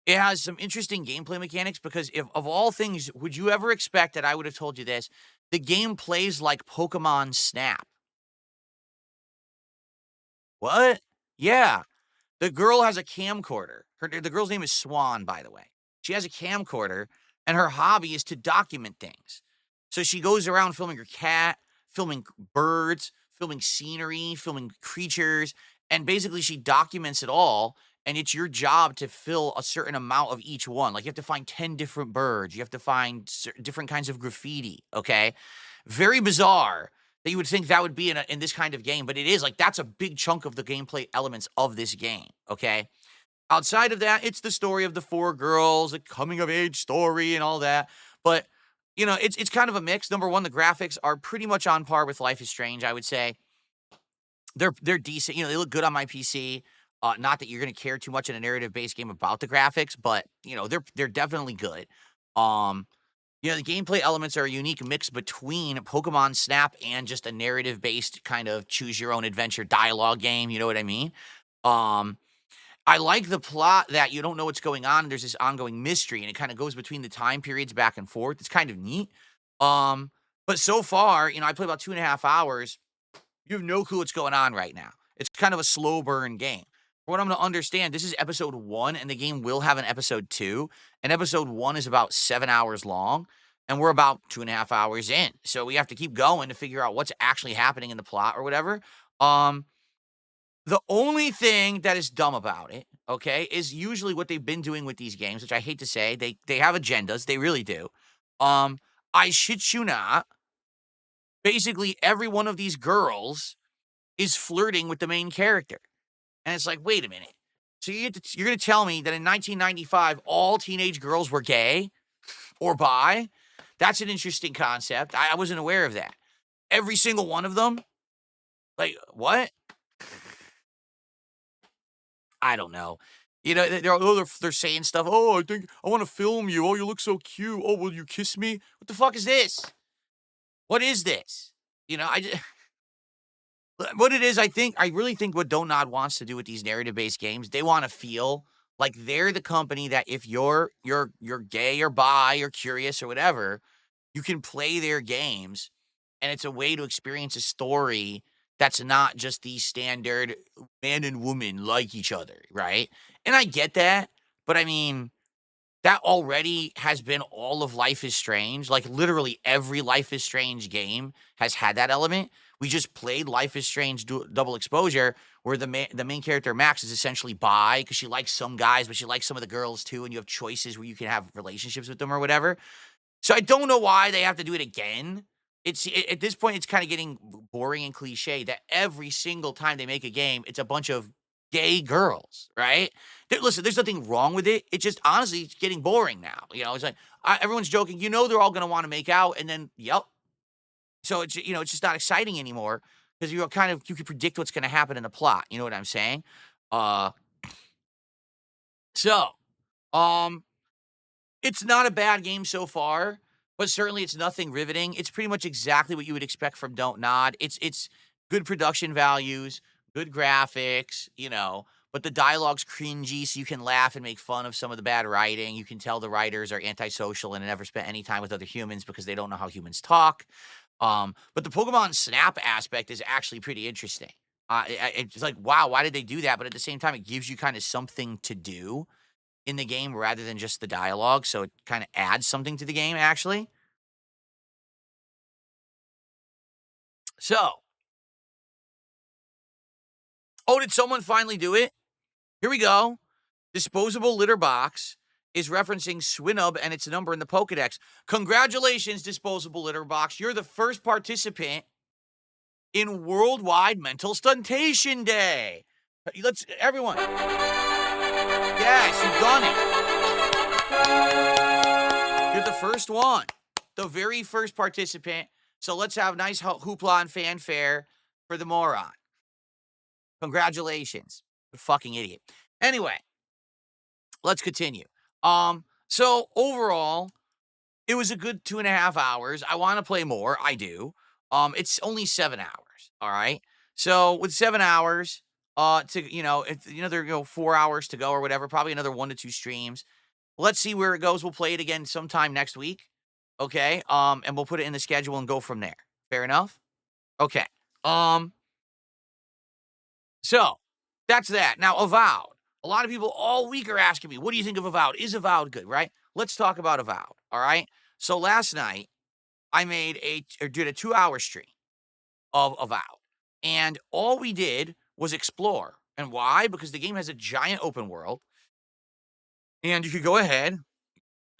it has some interesting gameplay mechanics because if of all things, would you ever expect that I would have told you this? The game plays like Pokemon Snap. What? Yeah. The girl has a camcorder. The girl's name is Swan, by the way. She has a camcorder, and her hobby is to document things. So she goes around filming her cat, filming birds, filming scenery, filming creatures, and basically she documents it all. And it's your job to fill a certain amount of each one. Like you have to find 10 different birds. You have to find different kinds of graffiti. Okay. Very bizarre that you would think that would be in this kind of game, but it is like that's a big chunk of the gameplay elements of this game. Okay. Outside of that, it's the story of the 4 girls, a coming of age story and all that. But you know, it's kind of a mix. Number one, the graphics are pretty much on par with Life is Strange, I would say. They're decent. You know, they look good on my PC. Not that you're gonna care too much in a narrative-based game about the graphics, but you know, they're definitely good. Um, you know, the gameplay elements are a unique mix between Pokemon Snap and just a narrative-based kind of choose your own adventure dialogue game. You know what I mean? Um, I like the plot that you don't know what's going on. There's this ongoing mystery, and it kind of goes between the time periods back and forth. It's kind of neat. Um, but so far, you know, I played about 2.5 hours. You have no clue what's going on right now. It's kind of a slow burn game. For what I'm going to understand, this is episode one, and the game will have an episode two. And episode one is about 7 hours long, and we're about 2.5 hours in. So we have to keep going to figure out what's actually happening in the plot or whatever. Um, the only thing that is dumb about it, okay, is usually what they've been doing with these games, which I hate to say. They have agendas, they really do. Um, I shit you not. Basically, every one of these girls is flirting with the main character. And it's like, wait a minute. So you're going to tell me that in 1995, all teenage girls were gay or bi? That's an interesting concept. I wasn't aware of that. Every single one of them? Like, what? I don't know. You know, they're saying stuff. Oh, I think I want to film you. Oh, you look so cute. Oh, will you kiss me? What the fuck is this? What is this? You know, I just, what it is, I really think what Don't Nod wants to do with these narrative-based games, they want to feel like they're the company that if you're gay or bi or curious or whatever, you can play their games, and it's a way to experience a story that's not just the standard man and woman like each other, right? And I get that, but I mean, that already has been all of Life is Strange. Like, literally every Life is Strange game has had that element. We just played Life is Strange Double Exposure, where the main character, Max, is essentially bi because she likes some guys, but she likes some of the girls too, and you have choices where you can have relationships with them or whatever. So I don't know why they have to do it again. At this point, it's kind of getting boring and cliche that every single time they make a game, it's a bunch of gay girls, right? Listen, there's nothing wrong with it. It's just honestly, it's getting boring now. You know, it's like everyone's joking. You know, they're all going to want to make out, and then yep. So it's it's just not exciting anymore because you can predict what's going to happen in the plot. You know what I'm saying? Uh, so um, it's not a bad game so far, but certainly it's nothing riveting. It's pretty much exactly what you would expect from Don't Nod. It's good production values, good graphics, but the dialogue's cringy, so you can laugh and make fun of some of the bad writing. You can tell the writers are antisocial and never spent any time with other humans because they don't know how humans talk. But the Pokemon Snap aspect is actually pretty interesting. It's like, wow, why did they do that? But at the same time, it gives you kind of something to do in the game rather than just the dialogue, so it kinda adds something to the game, actually. So oh, did someone finally do it? Here we go. Disposable litter box is referencing Swinub and its number in the Pokedex. Congratulations, Disposable litter box. You're the first participant in Worldwide Mental Stuntation Day. Let's everyone. Yes, you've done it. You're the first one. The very first participant. So let's have nice hoopla and fanfare for the moron. Congratulations. Fucking idiot. Anyway, let's continue. So overall, it was a good 2.5 hours. I want to play more. I do. It's only 7 hours. All right. So with 7 hours, it's another 4 hours to go or whatever, probably another 1 to 2 streams. Let's see where it goes. We'll play it again sometime next week. Okay. And we'll put it in the schedule and go from there. Fair enough? Okay. So that's that. Now, Avowed. A lot of people all week are asking me, what do you think of Avowed? Is Avowed good, right? Let's talk about Avowed. All right. So last night, I did a 2-hour stream of Avowed. And all we did was explore. And why? Because the game has a giant open world. And you could go ahead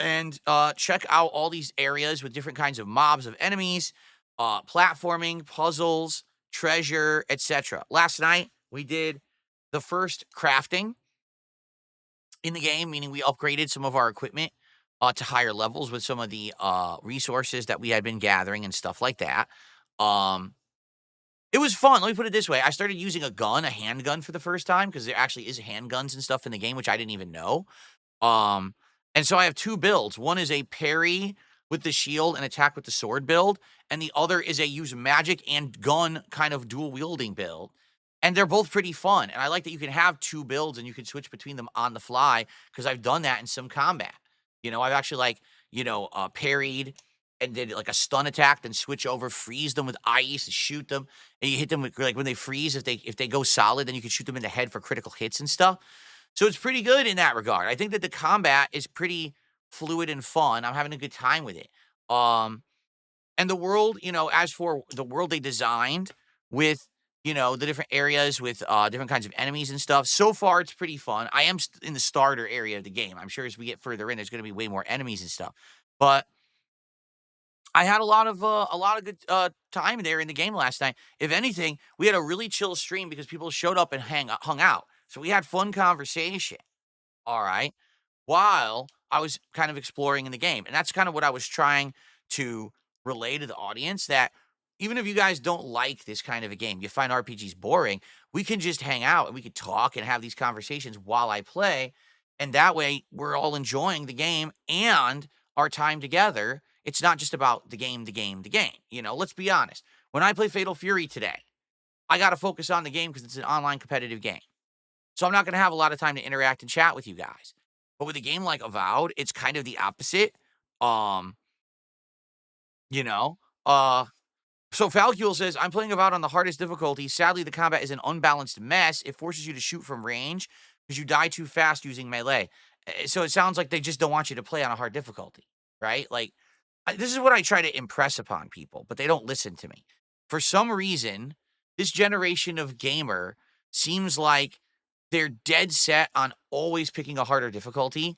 and check out all these areas with different kinds of mobs of enemies, platforming, puzzles, treasure, etc. Last night, we did the first crafting in the game, meaning we upgraded some of our equipment. to higher levels with some of the resources that we had been gathering and stuff like that. Um, it was fun. Let me put it this way: I started using a handgun for the first time because there actually is handguns and stuff in the game, which I didn't even know. Um, and so I have 2 builds. One is a parry with the shield and attack with the sword build, and the other is a use magic and gun kind of dual wielding build. And they're both pretty fun. And I like that you can have 2 builds and you can switch between them on the fly because I've done that in some combat. I've actually parried and did like a stun attack, then switch over, freeze them with ice, and shoot them, and you hit them with like when they freeze. If they go solid, then you can shoot them in the head for critical hits and stuff. So it's pretty good in that regard. I think that the combat is pretty fluid and fun. I'm having a good time with it. Um, and the world, as for the world they designed with, the different areas with different kinds of enemies and stuff, so far it's pretty fun. I am in the starter area of the game. I'm sure as we get further in, there's going to be way more enemies and stuff. But I had a lot of good time there in the game last night. If anything, we had a really chill stream because people showed up and hung out. So we had fun conversation. All right. While I was kind of exploring in the game. And that's kind of what I was trying to relay to the audience that even if you guys don't like this kind of a game, you find RPGs boring, we can just hang out and we could talk and have these conversations while I play. And that way we're all enjoying the game and our time together. It's not just about the game, the game, the game. Let's be honest. When I play Fatal Fury today, I got to focus on the game because it's an online competitive game. So I'm not going to have a lot of time to interact and chat with you guys. But with a game like Avowed, it's kind of the opposite. Um, you know, uh, so Falcule says, I'm playing Avowed on the hardest difficulty. Sadly, the combat is an unbalanced mess. It forces you to shoot from range because you die too fast using melee. So it sounds like they just don't want you to play on a hard difficulty, right? Like, this is what I try to impress upon people, but they don't listen to me. For some reason, this generation of gamer seems like they're dead set on always picking a harder difficulty.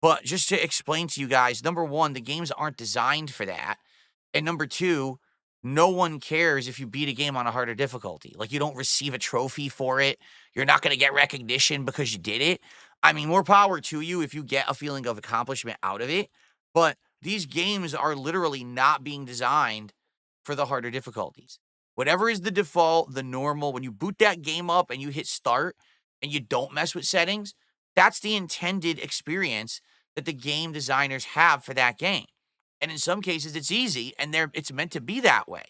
But just to explain to you guys, number one, the games aren't designed for that. And number two, no one cares if you beat a game on a harder difficulty. Like, you don't receive a trophy for it. You're not going to get recognition because you did it. I mean, more power to you if you get a feeling of accomplishment out of it. But these games are literally not being designed for the harder difficulties. Whatever is the default, the normal, when you boot that game up and you hit start and you don't mess with settings, that's the intended experience that the game designers have for that game. And in some cases, it's easy and it's meant to be that way.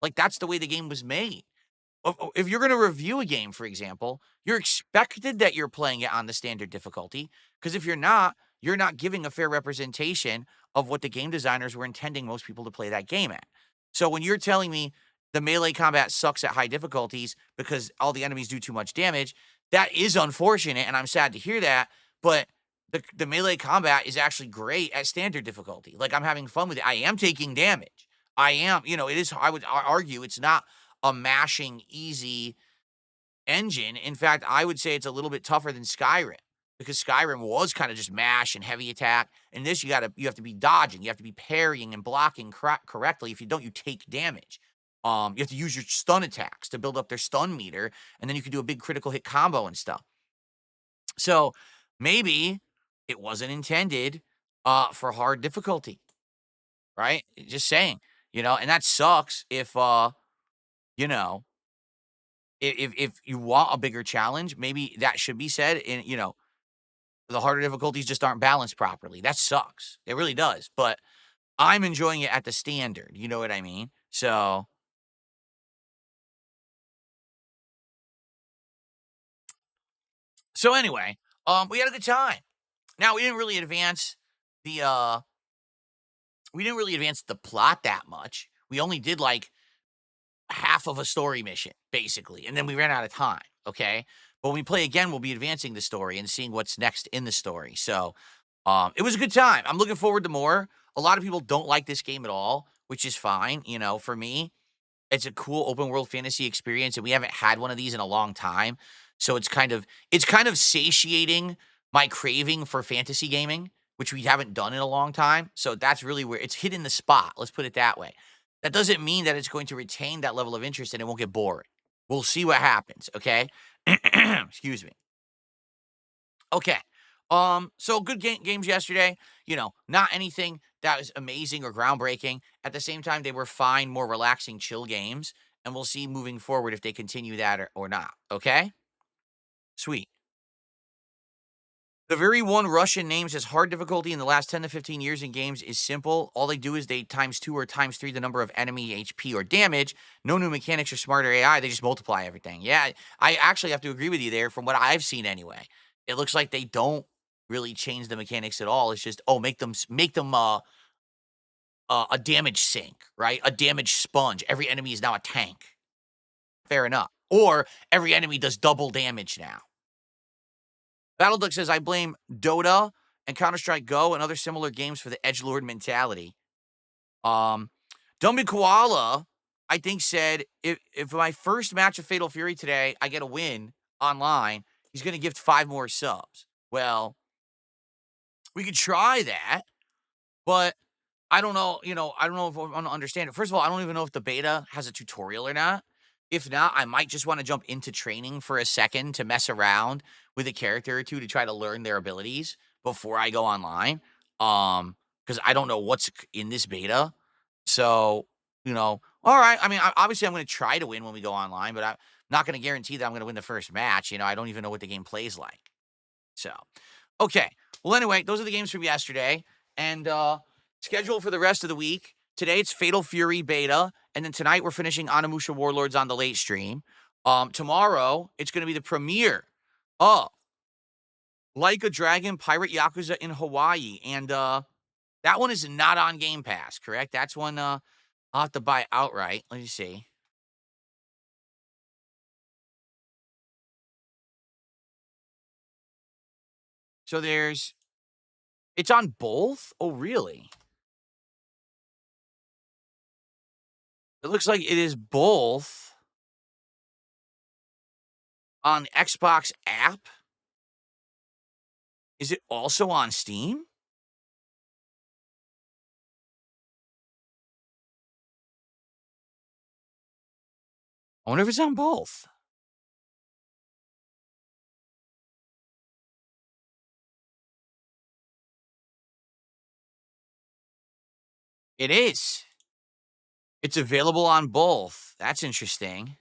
Like, that's the way the game was made. If you're going to review a game, for example, you're expected that you're playing it on the standard difficulty. Because if you're not giving a fair representation of what the game designers were intending most people to play that game at. So when you're telling me the melee combat sucks at high difficulties because all the enemies do too much damage, that is unfortunate, and I'm sad to hear that. But the melee combat is actually great at standard difficulty. Like, I'm having fun with it. I am taking damage. I am, it is, I would argue it's not a mashing easy engine. In fact, I would say it's a little bit tougher than Skyrim because Skyrim was kind of just mash and heavy attack. And this, you have to be dodging, you have to be parrying and blocking correctly. If you don't, you take damage. You have to use your stun attacks to build up their stun meter, and then you can do a big critical hit combo and stuff. So maybe it wasn't intended for hard difficulty, right? Just saying, and that sucks if you know, if you want a bigger challenge, maybe that should be said. And the harder difficulties just aren't balanced properly. That sucks. It really does. But I'm enjoying it at the standard. You know what I mean? So anyway, we had a good time. Now the uh we didn't really advance the plot that much. We only did like half of a story mission, basically, and then we ran out of time. Okay. But when we play again, we'll be advancing the story and seeing what's next in the story. So it was a good time. I'm looking forward to more. A lot of people don't like this game at all, which is fine. For me, it's a cool open world fantasy experience, and we haven't had one of these in a long time. So it's kind of satiating my craving for fantasy gaming, which we haven't done in a long time. So that's really where it's hitting the spot. Let's put it that way. That doesn't mean that it's going to retain that level of interest and it won't get boring. We'll see what happens, okay? Excuse me. Okay. So good games yesterday. Not anything that was amazing or groundbreaking. At the same time, they were fine, more relaxing, chill games, and we'll see moving forward if they continue that or not. Okay, sweet. The very one Russian names as hard difficulty in the last 10 to 15 years in games is simple. All they do is they times two or times three the number of enemy HP or damage. No new mechanics or smarter AI. They just multiply everything. Yeah, I actually have to agree with you there from what I've seen anyway. It looks like they don't really change the mechanics at all. It's just, oh, make them a damage sink, right? A damage sponge. Every enemy is now a tank. Fair enough. Or every enemy does double damage now. Battleduck says, I blame Dota and Counter-Strike Go and other similar games for the edgelord mentality. Dummy Koala, I think, said, if my first match of Fatal Fury today, I get a win online, he's going to gift 5 more subs. Well, we could try that, but I don't know, I don't know if I want to understand it. First of all, I don't even know if the beta has a tutorial or not. If not, I might just want to jump into training for a second to mess around with a character or two to try to learn their abilities before I go online. Because I don't know what's in this beta. So, all right. I mean, obviously, I'm going to try to win when we go online, but I'm not going to guarantee that I'm going to win the first match. I don't even know what the game plays like. So, okay. Well, anyway, those are the games from yesterday. And schedule for the rest of the week. Today it's Fatal Fury beta, and then tonight we're finishing Onimusha Warlords on the late stream. Tomorrow it's going to be the premiere of Like a Dragon Pirate Yakuza in Hawaii, and that one is not on Game Pass, correct? That's one I'll have to buy outright. Let me see. So it's on both. Oh, really? It looks like it is both on the Xbox app. Is it also on Steam? I wonder if it's on both. It is. It's available on both. That's interesting.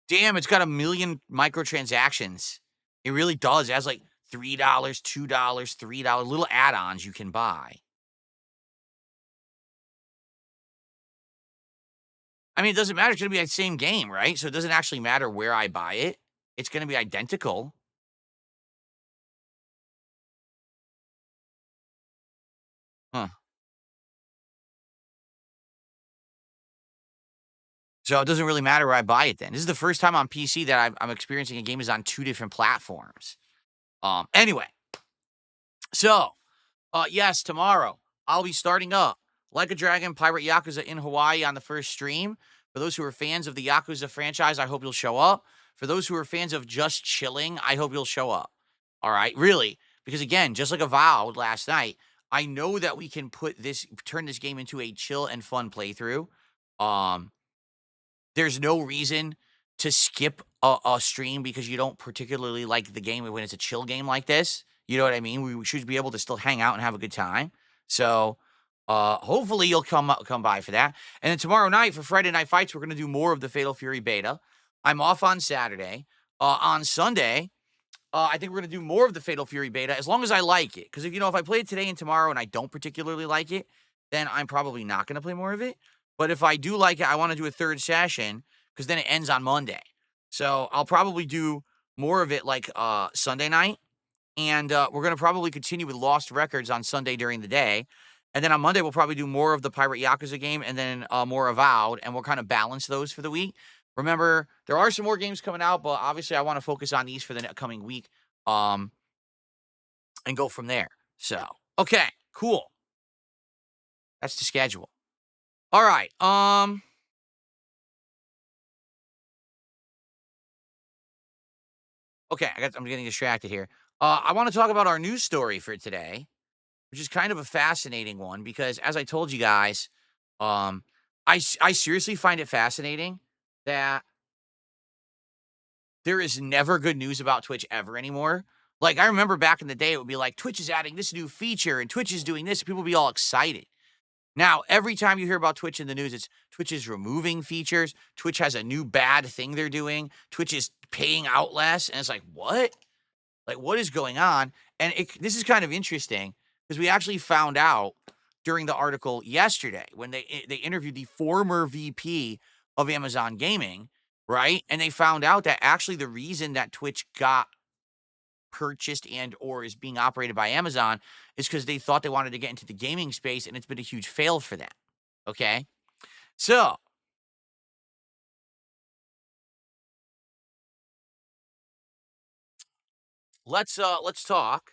Damn, it's got 1,000,000 microtransactions. It really does. It has like $3, $2, $3 little add-ons you can buy. I mean, it doesn't matter. It's going to be the same game, right? So it doesn't actually matter where I buy it. It's going to be identical. Huh. So it doesn't really matter where I buy it then. This is the first time on PC that I'm experiencing a game is on 2 different platforms. Anyway, so yes, tomorrow I'll be starting up Like a Dragon Pirate Yakuza in Hawaii on the first stream. For those who are fans of the Yakuza franchise, I hope you'll show up. For those who are fans of just chilling, I hope you'll show up. All right, really, because again, just like Avowed last night, I know that we can turn this game into a chill and fun playthrough. Um, there's no reason to skip a stream because you don't particularly like the game when it's a chill game like this. You know what I mean? We should be able to still hang out and have a good time. So, hopefully you'll come by for that. And then tomorrow night for Friday Night Fights, we're gonna do more of the Fatal Fury beta. I'm off on Saturday. On Sunday, I think we're gonna do more of the Fatal Fury beta as long as I like it. Because if I play it today and tomorrow and I don't particularly like it, then I'm probably not gonna play more of it. But if I do like it, I want to do a third session because then it ends on Monday. So I'll probably do more of it like Sunday night, and we're gonna probably continue with Lost Records on Sunday during the day. And then on Monday, we'll probably do more of the Pirate Yakuza game and then more Avowed, and we'll kind of balance those for the week. Remember, there are some more games coming out, but obviously I want to focus on these for the coming week and go from there. So, okay, cool. That's the schedule. All right. Okay, I'm getting distracted here. I want to talk about our news story for today, which is kind of a fascinating one because, as I told you guys, I seriously find it fascinating that there is never good news about Twitch ever anymore. Like, I remember back in the day, it would be like, Twitch is adding this new feature and Twitch is doing this. People would be all excited. Now, every time you hear about Twitch in the news, it's Twitch is removing features. Twitch has a new bad thing they're doing. Twitch is paying out less. And it's like, what? Like, what is going on? And this is kind of interesting because we actually found out during the article yesterday when they interviewed the former VP of Amazon Gaming, right? And they found out that actually the reason that Twitch got purchased and or is being operated by Amazon is because they thought they wanted to get into the gaming space, and it's been a huge fail for them. Okay? So let's talk.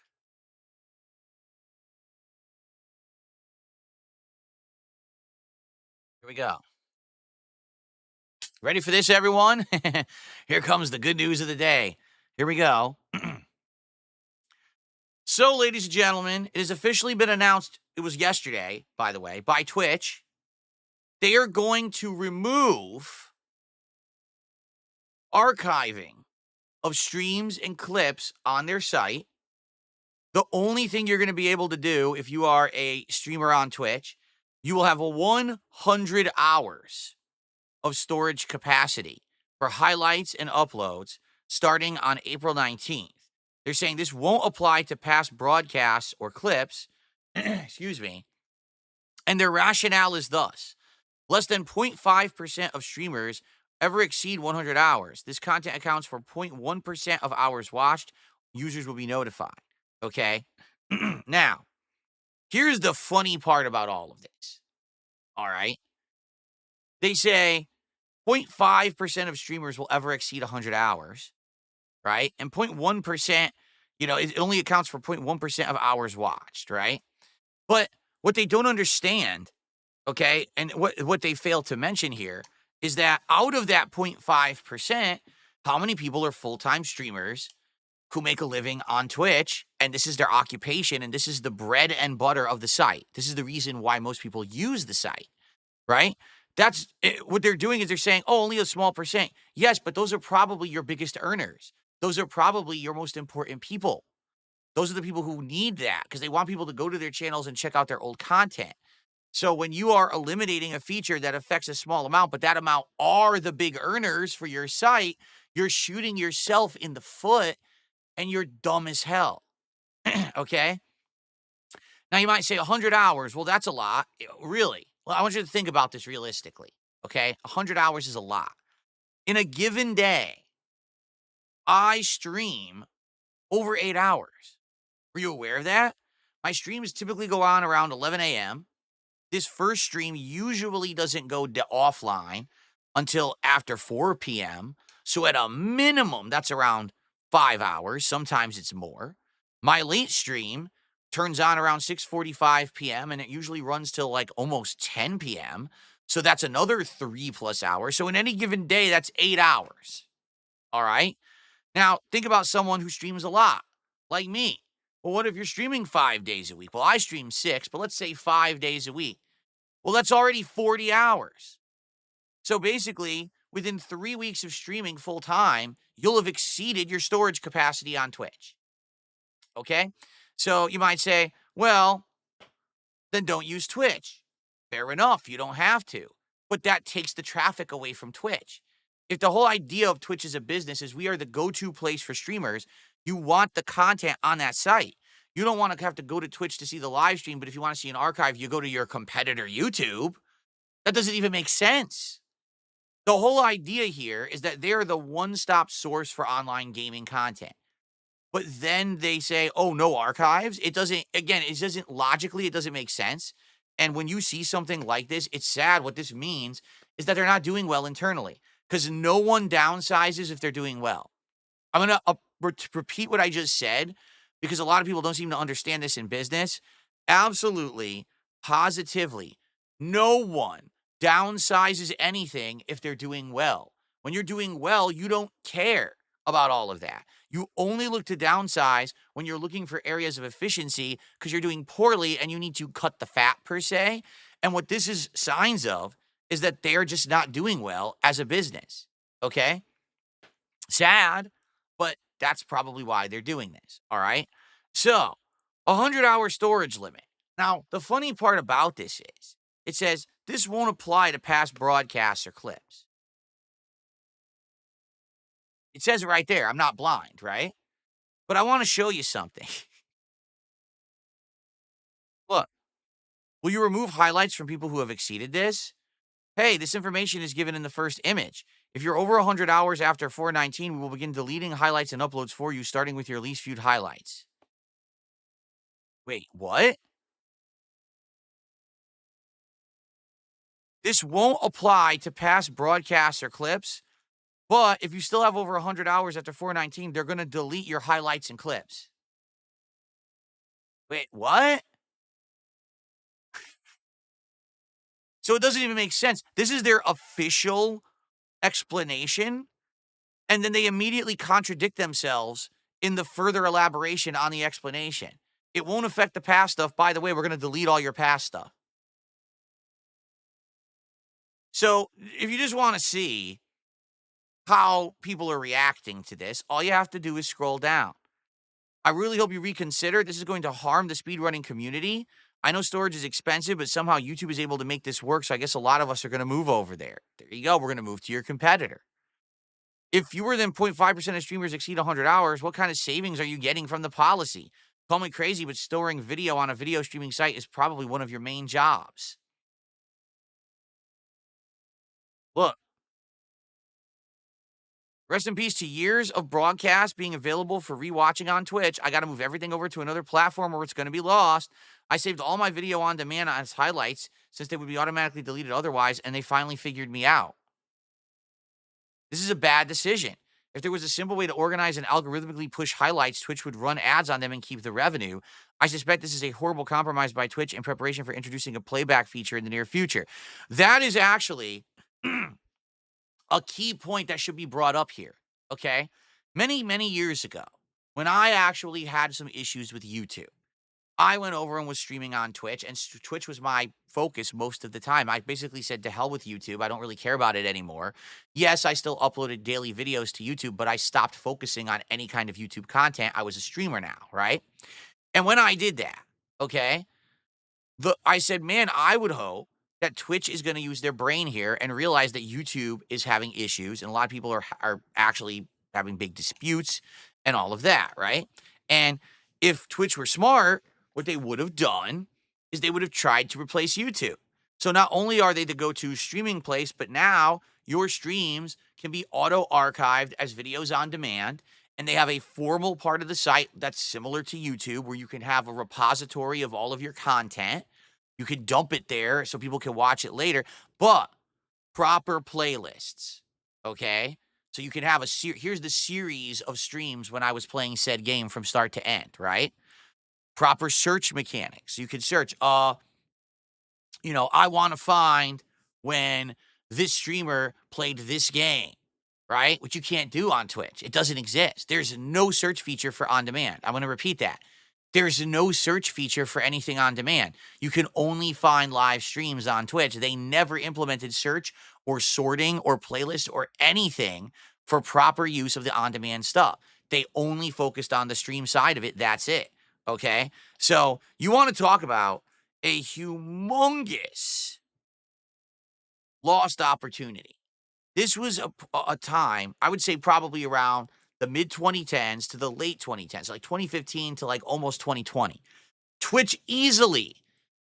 Here we go. Ready for this, everyone? Here comes the good news of the day. Here we go. So, ladies and gentlemen, it has officially been announced, it was yesterday, by the way, by Twitch. They are going to remove archiving of streams and clips on their site. The only thing you're going to be able to do if you are a streamer on Twitch, you will have 100 hours of storage capacity for highlights and uploads starting on April 19th. They're saying this won't apply to past broadcasts or clips, excuse me, and their rationale is thus. Less than 0.5% of streamers ever exceed 100 hours. This content accounts for 0.1% of hours watched. Users will be notified. Okay? Now, here's the funny part about all of this. All right? They say 0.5% of streamers will ever exceed 100 hours, right? And 0.1%, it only accounts for 0.1% of hours watched, right? But what they don't understand, okay, and what they fail to mention here is that out of that 0.5%, how many people are full-time streamers who make a living on Twitch, and this is their occupation, and this is the bread and butter of the site. This is the reason why most people use the site, right? That's what they're doing is they're saying, oh, only a small percent. Yes, but those are probably your biggest earners. Those are probably your most important people. Those are the people who need that because they want people to go to their channels and check out their old content. So when you are eliminating a feature that affects a small amount, but that amount are the big earners for your site, you're shooting yourself in the foot and you're dumb as hell. Okay? Now you might say 100 hours. Well, that's a lot. Really? Well, I want you to think about this realistically. Okay? 100 hours is a lot. In a given day, I stream over 8 hours. Were you aware of that? My streams typically go on around 11 a.m. This first stream usually doesn't go offline until after 4 p.m. So at a minimum, that's around 5 hours. Sometimes it's more. My late stream turns on around 6:45 p.m. and it usually runs till like almost 10 p.m. So that's another 3+ hours. So in any given day, that's 8 hours. All right. Now think about someone who streams a lot, like me. Well, what if you're streaming 5 days a week? Well, I stream 6, but let's say 5 days a week. Well, that's already 40 hours. So basically, within 3 weeks of streaming full time, you'll have exceeded your storage capacity on Twitch. Okay? So you might say, well, then don't use Twitch. Fair enough, you don't have to. But that takes the traffic away from Twitch. If the whole idea of Twitch as a business is we are the go-to place for streamers, you want the content on that site. You don't want to have to go to Twitch to see the live stream, but if you want to see an archive, you go to your competitor YouTube. That doesn't even make sense. The whole idea here is that they're the one-stop source for online gaming content. But then they say, oh, no archives. It doesn't logically, it doesn't make sense. And when you see something like this, it's sad. What this means is that they're not doing well internally because no one downsizes if they're doing well. I'm going to repeat what I just said because a lot of people don't seem to understand this in business. Absolutely, positively, no one downsizes anything if they're doing well. When you're doing well, you don't care about all of that. You only look to downsize when you're looking for areas of efficiency because you're doing poorly and you need to cut the fat per se. And what this is signs of is that they're just not doing well as a business. Okay? Sad, but that's probably why they're doing this. All right. So, 100-hour storage limit. Now, the funny part about this is it says this won't apply to past broadcasts or clips. It says it right there. I'm not blind, right? But I want to show you something. Look, will you remove highlights from people who have exceeded this? Hey, this information is given in the first image. If you're over 100 hours after 419, we will begin deleting highlights and uploads for you, starting with your least viewed highlights. Wait, what? This won't apply to past broadcasts or clips, but if you still have over 100 hours after 419, they're going to delete your highlights and clips. Wait, what? So it doesn't even make sense. This is their official explanation, and then they immediately contradict themselves in the further elaboration on the explanation. It won't affect the past stuff. By the way, we're going to delete all your past stuff. So if you just want to see how people are reacting to this, all you have to do is scroll down. I really hope you reconsider. This is going to harm the speedrunning community. I know storage is expensive, but somehow YouTube is able to make this work, so I guess a lot of us are going to move over there. There you go. We're going to move to your competitor. If fewer than 0.5% of streamers exceed 100 hours, what kind of savings are you getting from the policy? Call me crazy, but storing video on a video streaming site is probably one of your main jobs. Look, rest in peace to years of broadcast being available for rewatching on Twitch. I got to move everything over to another platform or it's going to be lost. I saved all my video on demand as highlights since they would be automatically deleted otherwise, and they finally figured me out. This is a bad decision. If there was a simple way to organize and algorithmically push highlights, Twitch would run ads on them and keep the revenue. I suspect this is a horrible compromise by Twitch in preparation for introducing a playback feature in the near future. That is actually a key point that should be brought up here, okay? Many, many years ago, when I actually had some issues with YouTube, I went over and was streaming on Twitch, and Twitch was my focus most of the time. I basically said, to hell with YouTube. I don't really care about it anymore. Yes, I still uploaded daily videos to YouTube, but I stopped focusing on any kind of YouTube content. I was a streamer now, right? And when I did that, okay, I said, man, I would hope that Twitch is going to use their brain here and realize that YouTube is having issues, and a lot of people are actually having big disputes and all of that, right? And if Twitch were smart, what they would have done is they would have tried to replace YouTube. So not only are they the go-to streaming place, but now your streams can be auto-archived as videos on demand, and they have a formal part of the site that's similar to YouTube where you can have a repository of all of your content. You can dump it there so people can watch it later, but proper playlists, okay? So you can have here's the series of streams when I was playing said game from start to end, right? Proper search mechanics. You can search, I want to find when this streamer played this game, right? Which you can't do on Twitch. It doesn't exist. There's no search feature for on demand. I'm going to repeat that. There's no search feature for anything on demand. You can only find live streams on Twitch. They never implemented search or sorting or playlist or anything for proper use of the on-demand stuff. They only focused on the stream side of it. That's it. Okay? So you want to talk about a humongous lost opportunity. This was a time, I would say probably around the mid 2010s to the late 2010s, like 2015 to like almost 2020. Twitch easily,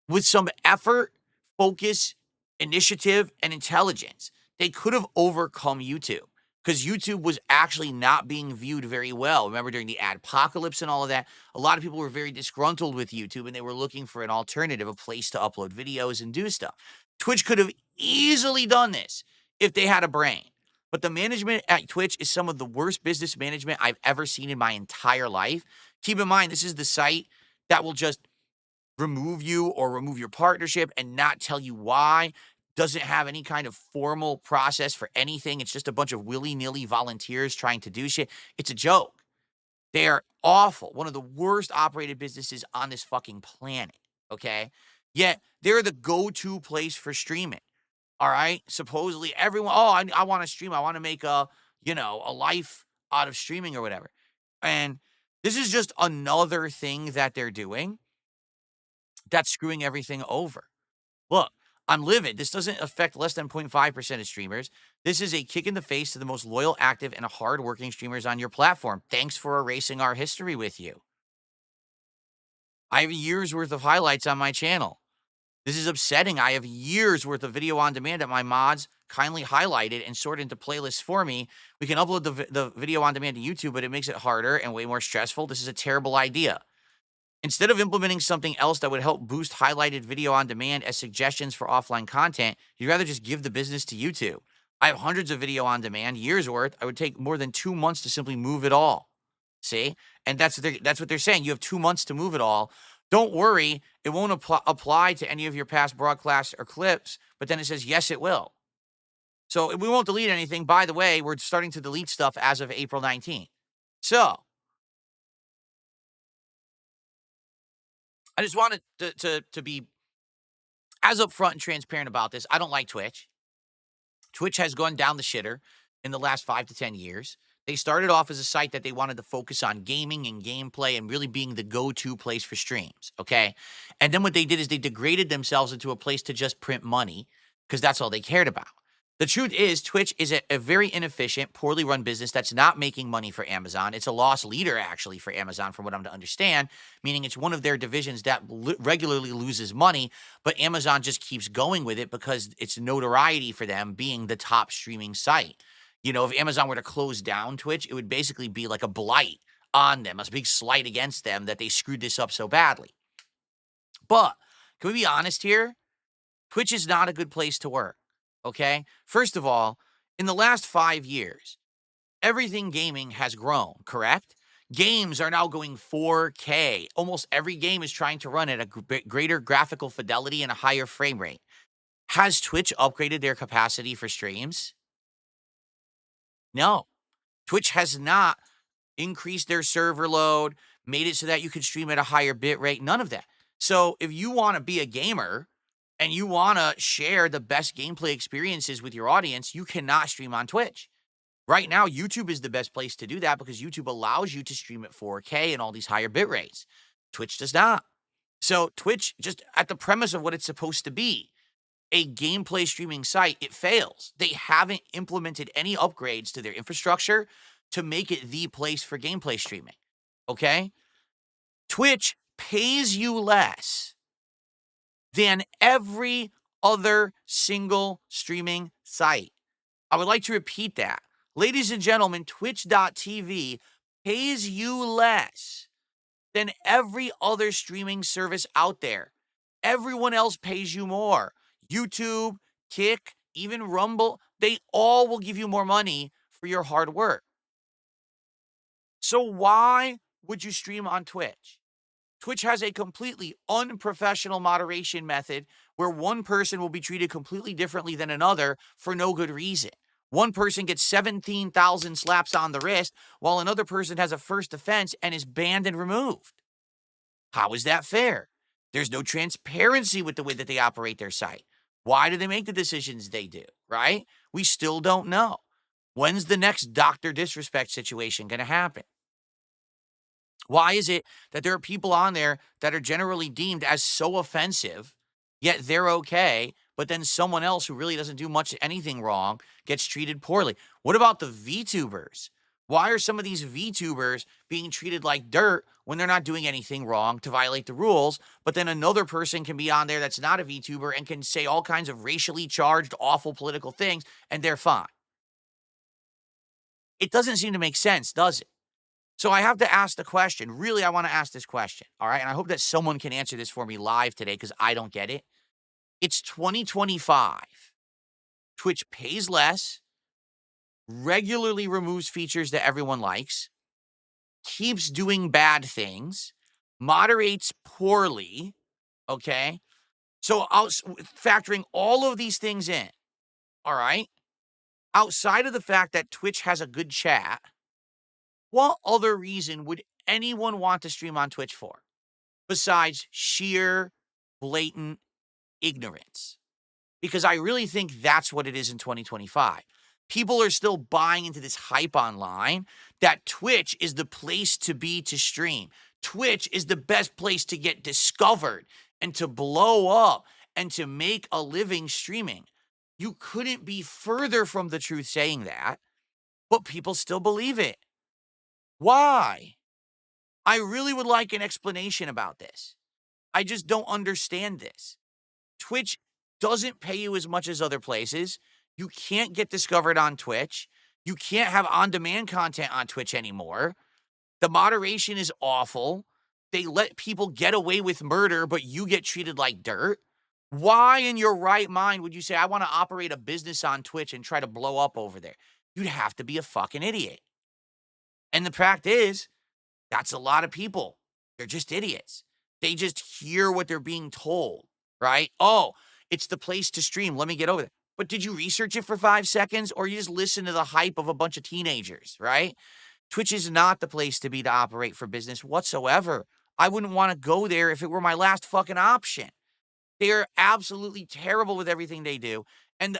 with some effort, focus, initiative, and intelligence, they could have overcome YouTube because YouTube was actually not being viewed very well. Remember during the adpocalypse and all of that, a lot of people were very disgruntled with YouTube and they were looking for an alternative, a place to upload videos and do stuff. Twitch could have easily done this if they had a brain. But the management at Twitch is some of the worst business management I've ever seen in my entire life. Keep in mind, this is the site that will just remove you or remove your partnership and not tell you why. Doesn't have any kind of formal process for anything. It's just a bunch of willy-nilly volunteers trying to do shit. It's a joke. They are awful. One of the worst operated businesses on this fucking planet, okay? Yet, they're the go-to place for streaming. All right. Supposedly everyone, I want to stream. I want to make a life out of streaming or whatever. And this is just another thing that they're doing that's screwing everything over. Look, I'm livid. This doesn't affect less than 0.5% of streamers. This is a kick in the face to the most loyal, active, and hardworking streamers on your platform. Thanks for erasing our history with you. I have a year's worth of highlights on my channel. This is upsetting. I have years worth of video on demand that my mods kindly highlighted and sorted into playlists for me. We can upload the video on demand to YouTube, but it makes it harder and way more stressful. This is a terrible idea. Instead of implementing something else that would help boost highlighted video on demand as suggestions for offline content, you'd rather just give the business to YouTube. I have hundreds of video on demand, years worth. I would take more than 2 months to simply move it all. See? And that's what they're saying. You have 2 months to move it all. Don't worry, it won't apply to any of your past broadcasts or clips, but then it says, yes, it will. So we won't delete anything. By the way, we're starting to delete stuff as of April 19th. So I just wanted to be as upfront and transparent about this. I don't like Twitch. Twitch has gone down the shitter in the last 5 to 10 years. They started off as a site that they wanted to focus on gaming and gameplay and really being the go-to place for streams, okay? And then what they did is they degraded themselves into a place to just print money because that's all they cared about. The truth is, Twitch is a very inefficient, poorly run business that's not making money for Amazon. It's a loss leader, actually, for Amazon, from what I'm to understand, meaning it's one of their divisions that regularly loses money, but Amazon just keeps going with it because it's notoriety for them being the top streaming site. You know, if Amazon were to close down Twitch, it would basically be like a blight on them, a big slight against them that they screwed this up so badly. But can we be honest here? Twitch is not a good place to work. Okay? First of all, in the last 5 years, everything gaming has grown, correct? Games are now going 4K. Almost every game is trying to run at a greater graphical fidelity and a higher frame rate. Has Twitch upgraded their capacity for streams? No. Twitch has not increased their server load, made it so that you can stream at a higher bit rate, none of that. So if you want to be a gamer and you want to share the best gameplay experiences with your audience, you cannot stream on Twitch. Right now, YouTube is the best place to do that because YouTube allows you to stream at 4K and all these higher bit rates. Twitch does not. So Twitch, just at the premise of what it's supposed to be, a gameplay streaming site, it fails. They haven't implemented any upgrades to their infrastructure to make it the place for gameplay streaming. Okay? Twitch pays you less than every other single streaming site. I would like to repeat that. Ladies and gentlemen, Twitch.tv pays you less than every other streaming service out there. Everyone else pays you more. YouTube, Kick, even Rumble, they all will give you more money for your hard work. So why would you stream on Twitch? Twitch has a completely unprofessional moderation method where one person will be treated completely differently than another for no good reason. One person gets 17,000 slaps on the wrist, while another person has a first offense and is banned and removed. How is that fair? There's no transparency with the way that they operate their site. Why do they make the decisions they do, right? We still don't know. When's the next Dr. Disrespect situation going to happen? Why is it that there are people on there that are generally deemed as so offensive, yet they're okay, but then someone else who really doesn't do much anything wrong gets treated poorly? What about the VTubers? Why are some of these VTubers being treated like dirt when they're not doing anything wrong to violate the rules, but then another person can be on there that's not a VTuber and can say all kinds of racially charged, awful political things, and they're fine? It doesn't seem to make sense, does it? So I have to ask the question. Really, I want to ask this question, all right? And I hope that someone can answer this for me live today because I don't get it. It's 2025. Twitch pays less, regularly removes features that everyone likes, keeps doing bad things, moderates poorly, okay? So factoring all of these things in, all right? Outside of the fact that Twitch has a good chat, what other reason would anyone want to stream on Twitch for besides sheer, blatant ignorance? Because I really think that's what it is in 2025. People are still buying into this hype online that Twitch is the place to be to stream. Twitch is the best place to get discovered and to blow up and to make a living streaming. You couldn't be further from the truth saying that, but people still believe it. Why? I really would like an explanation about this. I just don't understand this. Twitch doesn't pay you as much as other places. You can't get discovered on Twitch. You can't have on demand content on Twitch anymore. The moderation is awful. They let people get away with murder, but you get treated like dirt. Why, in your right mind, would you say, I want to operate a business on Twitch and try to blow up over there? You'd have to be a fucking idiot. And the fact is, that's a lot of people. They're just idiots. They just hear what they're being told, right? Oh, it's the place to stream. Let me get over there. But did you research it for 5 seconds or you just listen to the hype of a bunch of teenagers, right? Twitch is not the place to be to operate for business whatsoever. I wouldn't want to go there if it were my last fucking option. They are absolutely terrible with everything they do. And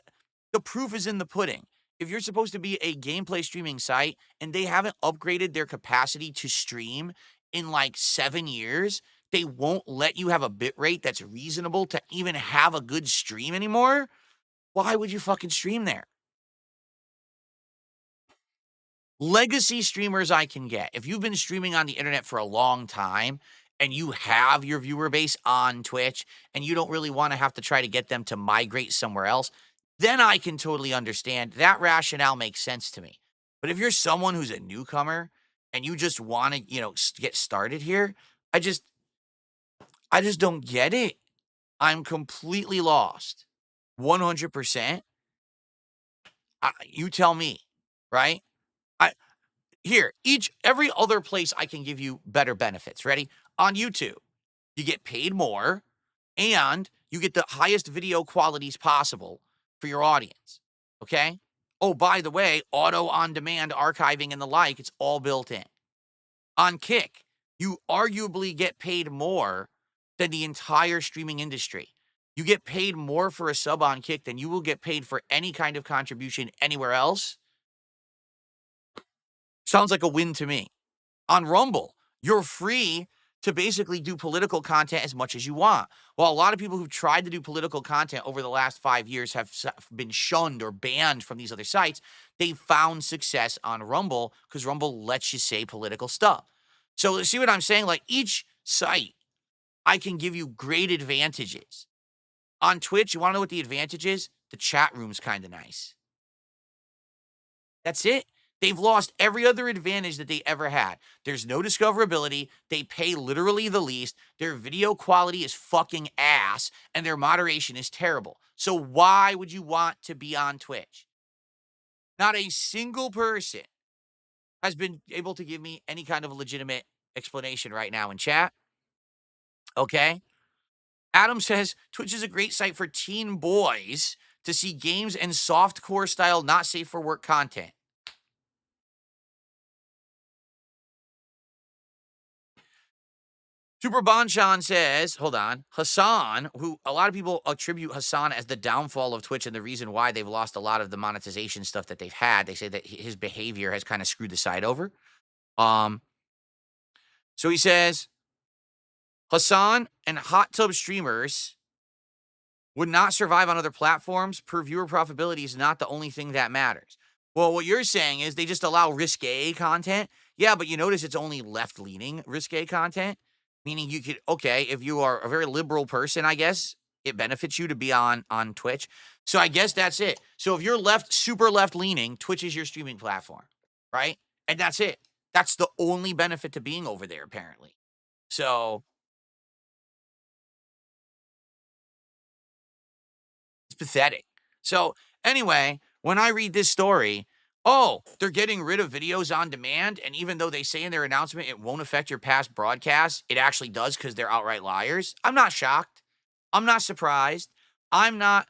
the proof is in the pudding. If you're supposed to be a gameplay streaming site and they haven't upgraded their capacity to stream in like 7 years, they won't let you have a bit rate that's reasonable to even have a good stream anymore. Why would you fucking stream there? Legacy streamers I can get. If you've been streaming on the internet for a long time and you have your viewer base on Twitch and you don't really want to have to try to get them to migrate somewhere else, then I can totally understand. That rationale makes sense to me. But if you're someone who's a newcomer and you just want to, get started here, I just don't get it. I'm completely lost. 100%. You tell me, right? I Here, every other place I can give you better benefits. Ready? On YouTube, you get paid more and you get the highest video qualities possible for your audience. Okay? Oh, by the way, auto on demand archiving and the like, it's all built in. On Kick, you arguably get paid more than the entire streaming industry. You get paid more for a sub on Kick than you will get paid for any kind of contribution anywhere else. Sounds like a win to me. On Rumble, you're free to basically do political content as much as you want. While a lot of people who've tried to do political content over the last 5 years have been shunned or banned from these other sites, they've found success on Rumble because Rumble lets you say political stuff. So see what I'm saying? Like each site, I can give you great advantages. On Twitch, you want to know what the advantage is? The chat room's kind of nice. That's it. They've lost every other advantage that they ever had. There's no discoverability. They pay literally the least. Their video quality is fucking ass, and their moderation is terrible. So why would you want to be on Twitch? Not a single person has been able to give me any kind of legitimate explanation right now in chat. Okay? Adam says Twitch is a great site for teen boys to see games and softcore style, not safe for work content. Super Bonchan says, hold on, Hassan, who a lot of people attribute Hassan as the downfall of Twitch and the reason why they've lost a lot of the monetization stuff that they've had. They say that his behavior has kind of screwed the site over. So he says, Hassan and hot tub streamers would not survive on other platforms. Per viewer profitability is not the only thing that matters. Well, what you're saying is they just allow risque content. Yeah, but you notice it's only left-leaning risque content. Meaning you could, okay, if you are a very liberal person, I guess, it benefits you to be on Twitch. So I guess that's it. So if you're super left-leaning, Twitch is your streaming platform, right? And that's it. That's the only benefit to being over there, apparently. So it's pathetic. So anyway, when I read this story, oh, they're getting rid of videos on demand. And even though they say in their announcement it won't affect your past broadcasts, it actually does because they're outright liars. I'm not shocked. I'm not surprised. I'm not,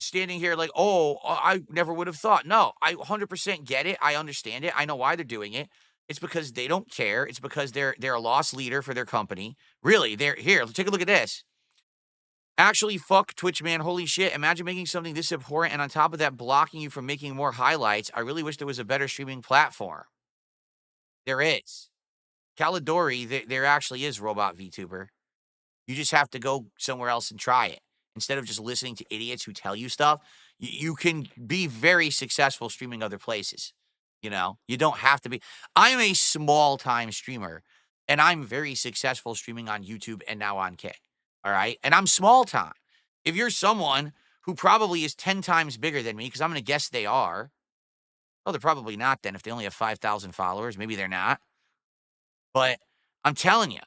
standing here like, oh, I never would have thought. No, I 100% get it. I understand it. I know why they're doing it. It's because they don't care. It's because they're a lost leader for their company. Really, they're here. Take a look at this. Actually, fuck Twitch, man. Holy shit. Imagine making something this abhorrent and on top of that, blocking you from making more highlights. I really wish there was a better streaming platform. There is. Caladori, there actually is Robot VTuber. You just have to go somewhere else and try it. Instead of just listening to idiots who tell you stuff, you can be very successful streaming other places. You know, you don't have to be. I'm a small time streamer and I'm very successful streaming on YouTube and now on Kick. All right. And I'm small time. If you're someone who probably is 10 times bigger than me, because I'm going to guess they are. Oh, they're probably not then if they only have 5,000 followers. Maybe they're not. But I'm telling you,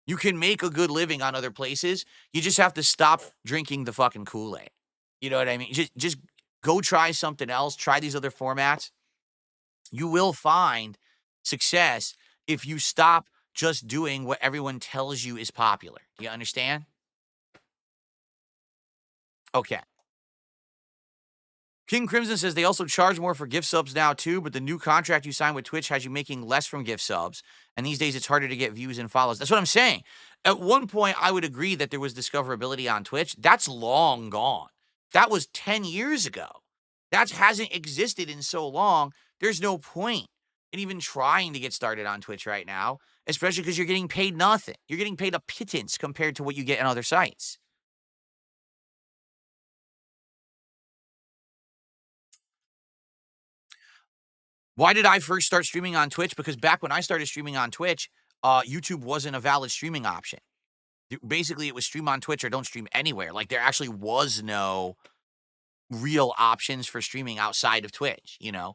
you can make a good living on other places. You just have to stop drinking the fucking Kool-Aid. You know what I mean? Just go try something else. Try these other formats. You will find success if you stop just doing what everyone tells you is popular. Do you understand? Okay. King Crimson says they also charge more for gift subs now too, but the new contract you sign with Twitch has you making less from gift subs. And these days it's harder to get views and follows. That's what I'm saying. At one point, I would agree that there was discoverability on Twitch. That's long gone. That was 10 years ago. That hasn't existed in so long. There's no point in even trying to get started on Twitch right now, especially because you're getting paid nothing. You're getting paid a pittance compared to what you get on other sites. Why did I first start streaming on Twitch? Because back when I started streaming on Twitch, YouTube wasn't a valid streaming option. Basically, it was stream on Twitch or don't stream anywhere. Like, there actually was no real options for streaming outside of Twitch, you know?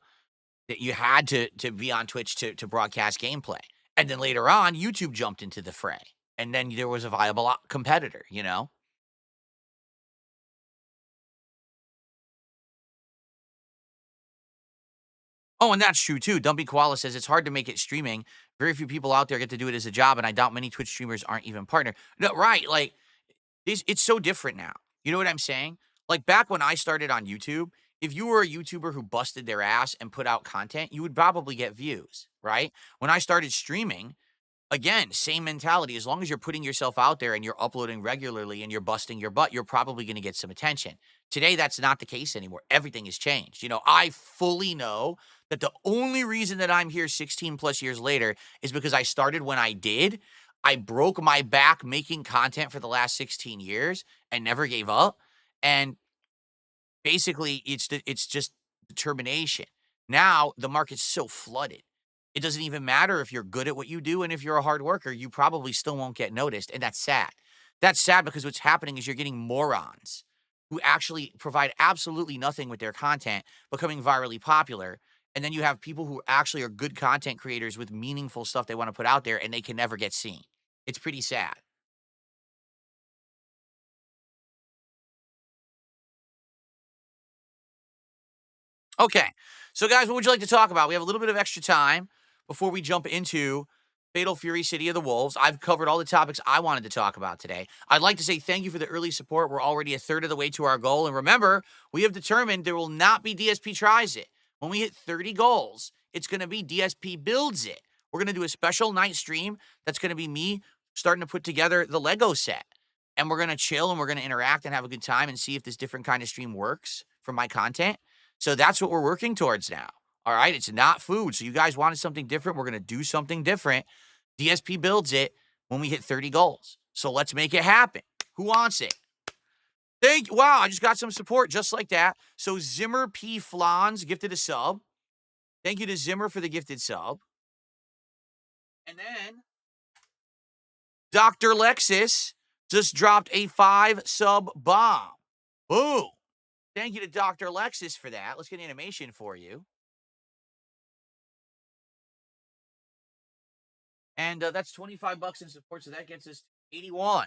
That you had to be on Twitch to broadcast gameplay. And then later on, YouTube jumped into the fray. And then there was a viable competitor, you know? Oh, and that's true too. Dumpy Koala says it's hard to make it streaming. Very few people out there get to do it as a job, and I doubt many Twitch streamers aren't even partner. No, right? Like it's so different now. You know what I'm saying? Like back when I started on YouTube, if you were a YouTuber who busted their ass and put out content, you would probably get views, right? When I started streaming, again, same mentality. As long as you're putting yourself out there and you're uploading regularly and you're busting your butt, you're probably going to get some attention. Today, that's not the case anymore. Everything has changed. You know, I fully know that the only reason that I'm here 16 plus years later is because I started when I did. I broke my back making content for the last 16 years and never gave up. And basically, it's just determination. Now, the market's so flooded. It doesn't even matter if you're good at what you do and if you're a hard worker, you probably still won't get noticed, and that's sad. That's sad because what's happening is you're getting morons who actually provide absolutely nothing with their content becoming virally popular, and then you have people who actually are good content creators with meaningful stuff they wanna put out there, and they can never get seen. It's pretty sad. Okay. So, guys, what would you like to talk about? We have a little bit of extra time before we jump into Fatal Fury City of the Wolves. I've covered all the topics I wanted to talk about today. I'd like to say thank you for the early support. We're already a third of the way to our goal. And remember, we have determined there will not be DSP tries it. When we hit 30 goals, it's going to be DSP builds it. We're going to do a special night stream that's going to be me starting to put together the Lego set. And we're going to chill and we're going to interact and have a good time and see if this different kind of stream works for my content. So that's what we're working towards now. All right. It's not food. So you guys wanted something different. We're going to do something different. DSP builds it when we hit 30 goals. So let's make it happen. Who wants it? Thank you. Wow. I just got some support just like that. So Zimmer P. Flans gifted a sub. Thank you to Zimmer for the gifted sub. And then Dr. Lexus just dropped a 5 sub bomb. Boom. Thank you to Dr. Lexus for that. Let's get an animation for you. And that's 25 bucks in support, so that gets us 81.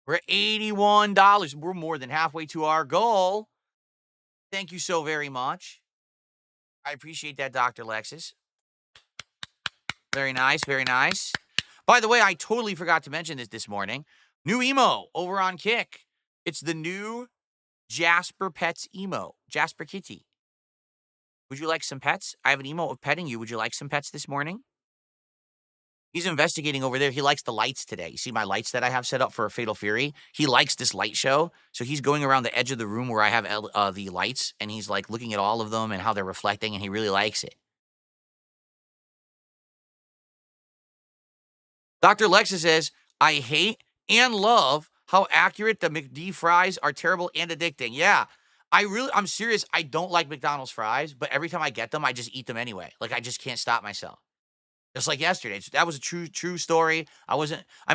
We're at $81. We're more than halfway to our goal. Thank you so very much. I appreciate that, Dr. Lexus. Very nice, very nice. By the way, I totally forgot to mention this morning. New emo over on Kick. It's the new Jasper Pets emo. Jasper Kitty. Would you like some pets? I have an emo of petting you. Would you like some pets this morning? He's investigating over there. He likes the lights today. You see my lights that I have set up for Fatal Fury? He likes this light show. So he's going around the edge of the room where I have the lights, and he's like looking at all of them and how they're reflecting, and he really likes it. Dr. Lexa says, I hate and love how accurate the McD fries are, terrible and addicting. Yeah. I'm serious. I don't like McDonald's fries, but every time I get them, I just eat them anyway. Like I just can't stop myself. Just like yesterday. That was a true story. I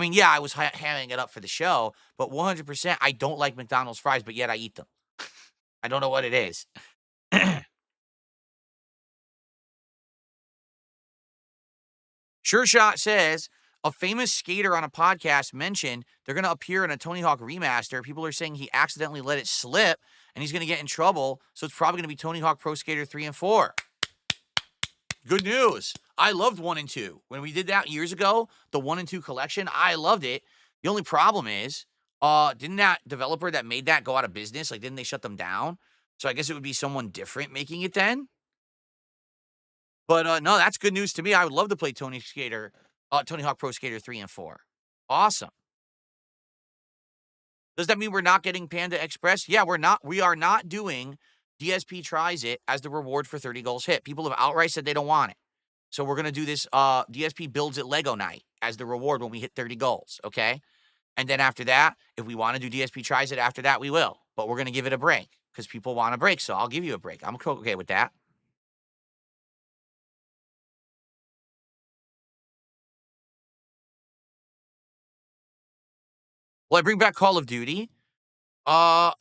mean, yeah, I was hamming it up for the show, but 100% I don't like McDonald's fries, but yet I eat them. I don't know what it is. Sure Shot says a famous skater on a podcast mentioned they're going to appear in a Tony Hawk remaster. People are saying he accidentally let it slip and he's going to get in trouble. So it's probably going to be Tony Hawk Pro Skater 3 and 4. Good news. I loved 1 and 2. When we did that years ago, the 1 and 2 collection, I loved it. The only problem is, didn't that developer that made that go out of business? Like, didn't they shut them down? So I guess it would be someone different making it then. But no, that's good news to me. I would love to play Tony Hawk Pro Skater 3 and 4. Awesome. Does that mean we're not getting Panda Express? Yeah, we're not. We are not doing DSP Tries It as the reward for 30 goals hit. People have outright said they don't want it. So we're going to do this DSP Builds It Lego night as the reward when we hit 30 goals, okay? And then after that, if we want to do DSP Tries It after that, we will. But we're going to give it a break because people want a break, so I'll give you a break. I'm okay with that. Will I bring back Call of Duty?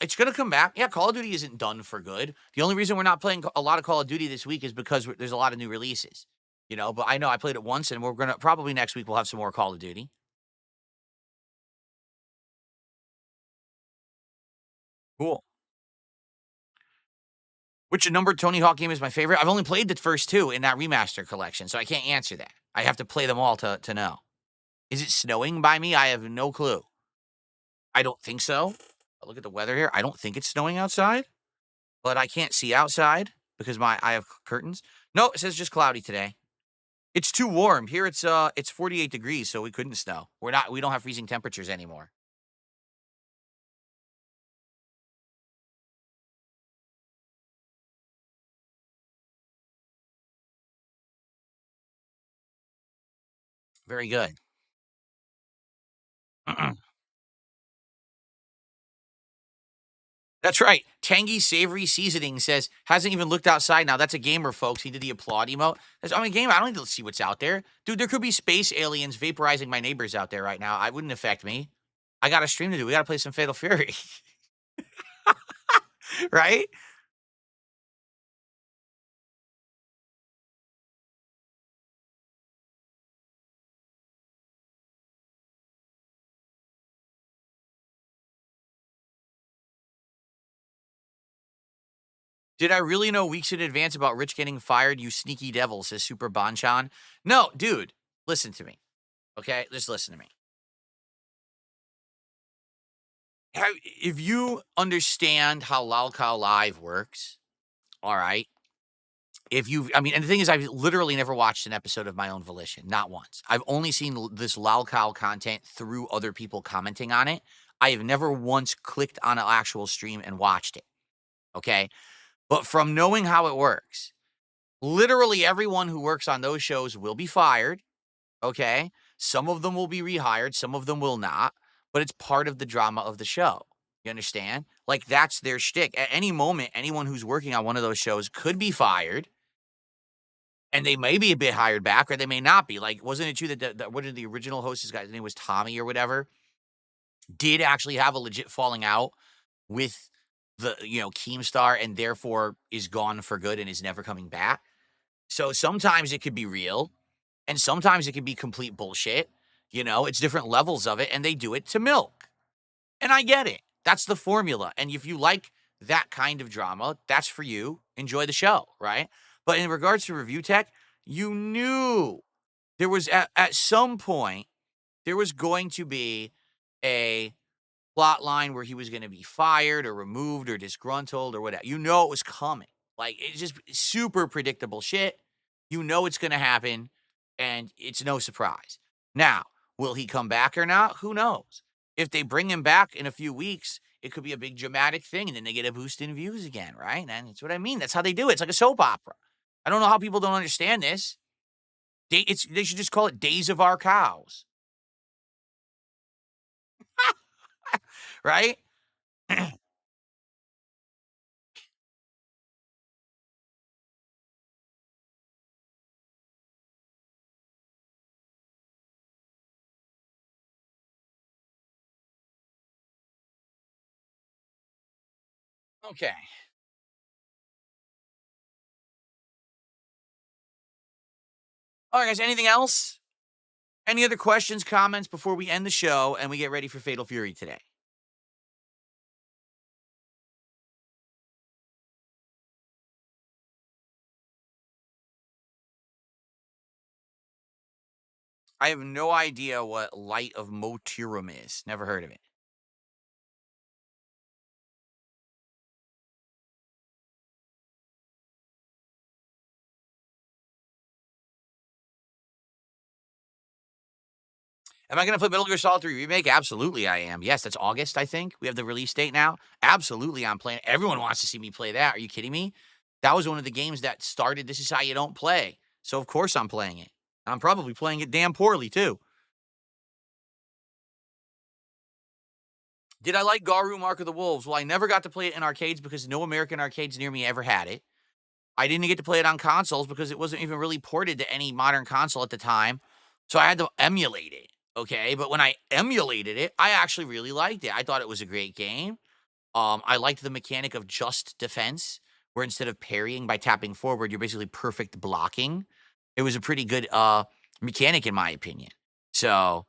It's gonna come back. Yeah, Call of Duty isn't done for good. The only reason we're not playing a lot of Call of Duty this week is because there's a lot of new releases. But I know I played it once, and we're gonna probably next week we'll have some more Call of Duty. Cool. Which numbered Tony Hawk game is my favorite? I've only played the first two in that remaster collection, so I can't answer that. I have to play them all to know. Is it snowing by me? I have no clue. I don't think so. Look at the weather here. I don't think it's snowing outside, but I can't see outside because I have curtains. No, it says just cloudy today. It's too warm. Here it's 48 degrees, so we couldn't snow. We don't have freezing temperatures anymore. Very good. That's right. Tangy Savory Seasoning says, hasn't even looked outside now. That's a gamer, folks. He did the applaud emote. I'm a gamer. I don't need to see what's out there. Dude, there could be space aliens vaporizing my neighbors out there right now. It wouldn't affect me. I got a stream to do. We got to play some Fatal Fury. Right? Did I really know weeks in advance about Rich getting fired, you sneaky devil, says Super Bonchan? No, dude, listen to me. Okay? Just listen to me. If you understand how Lalcow Live works, all right. And the thing is, I've literally never watched an episode of my own volition, not once. I've only seen this Lalcow content through other people commenting on it. I have never once clicked on an actual stream and watched it. Okay. But from knowing how it works, literally everyone who works on those shows will be fired. Okay. Some of them will be rehired, some of them will not, but it's part of the drama of the show. You understand? Like, that's their shtick. At any moment, anyone who's working on one of those shows could be fired, and they may be a bit hired back, or they may not be. Like, wasn't it true that what did the original host, his guy's name was Tommy or whatever, did actually have a legit falling out with the, Keemstar, and therefore is gone for good and is never coming back? So sometimes it could be real, and sometimes it can be complete bullshit. It's different levels of it, and they do it to milk. And I get it. That's the formula. And if you like that kind of drama, that's for you. Enjoy the show, right? But in regards to review tech, you knew there was at some point, there was going to be a plot line where he was going to be fired or removed or disgruntled or whatever. It was coming. Like, it's just super predictable shit. It's going to happen, and it's no surprise. Now, will he come back or not? Who knows? If they bring him back in a few weeks, it could be a big dramatic thing, and then they get a boost in views again, right? And that's what I mean. That's how they do it. It's like a soap opera. I don't know how people don't understand this. They should just call it Days of Our Cows, right? Okay. All right, guys. Anything else? Any other questions, comments before we end the show and we get ready for Fatal Fury today? I have no idea what Light of Motirum is. Never heard of it. Am I going to play Metal Gear Solid 3 Remake? Absolutely, I am. Yes, that's August, I think. We have the release date now. Absolutely, I'm playing. Everyone wants to see me play that. Are you kidding me? That was one of the games that started This Is How You Don't Play. So, of course, I'm playing it. I'm probably playing it damn poorly, too. Did I like Garu Mark of the Wolves? Well, I never got to play it in arcades because no American arcades near me ever had it. I didn't get to play it on consoles because it wasn't even really ported to any modern console at the time. So I had to emulate it. Okay. But when I emulated it, I actually really liked it. I thought it was a great game. I liked the mechanic of just defense, where instead of parrying by tapping forward, you're basically perfect blocking. It was a pretty good mechanic, in my opinion. So,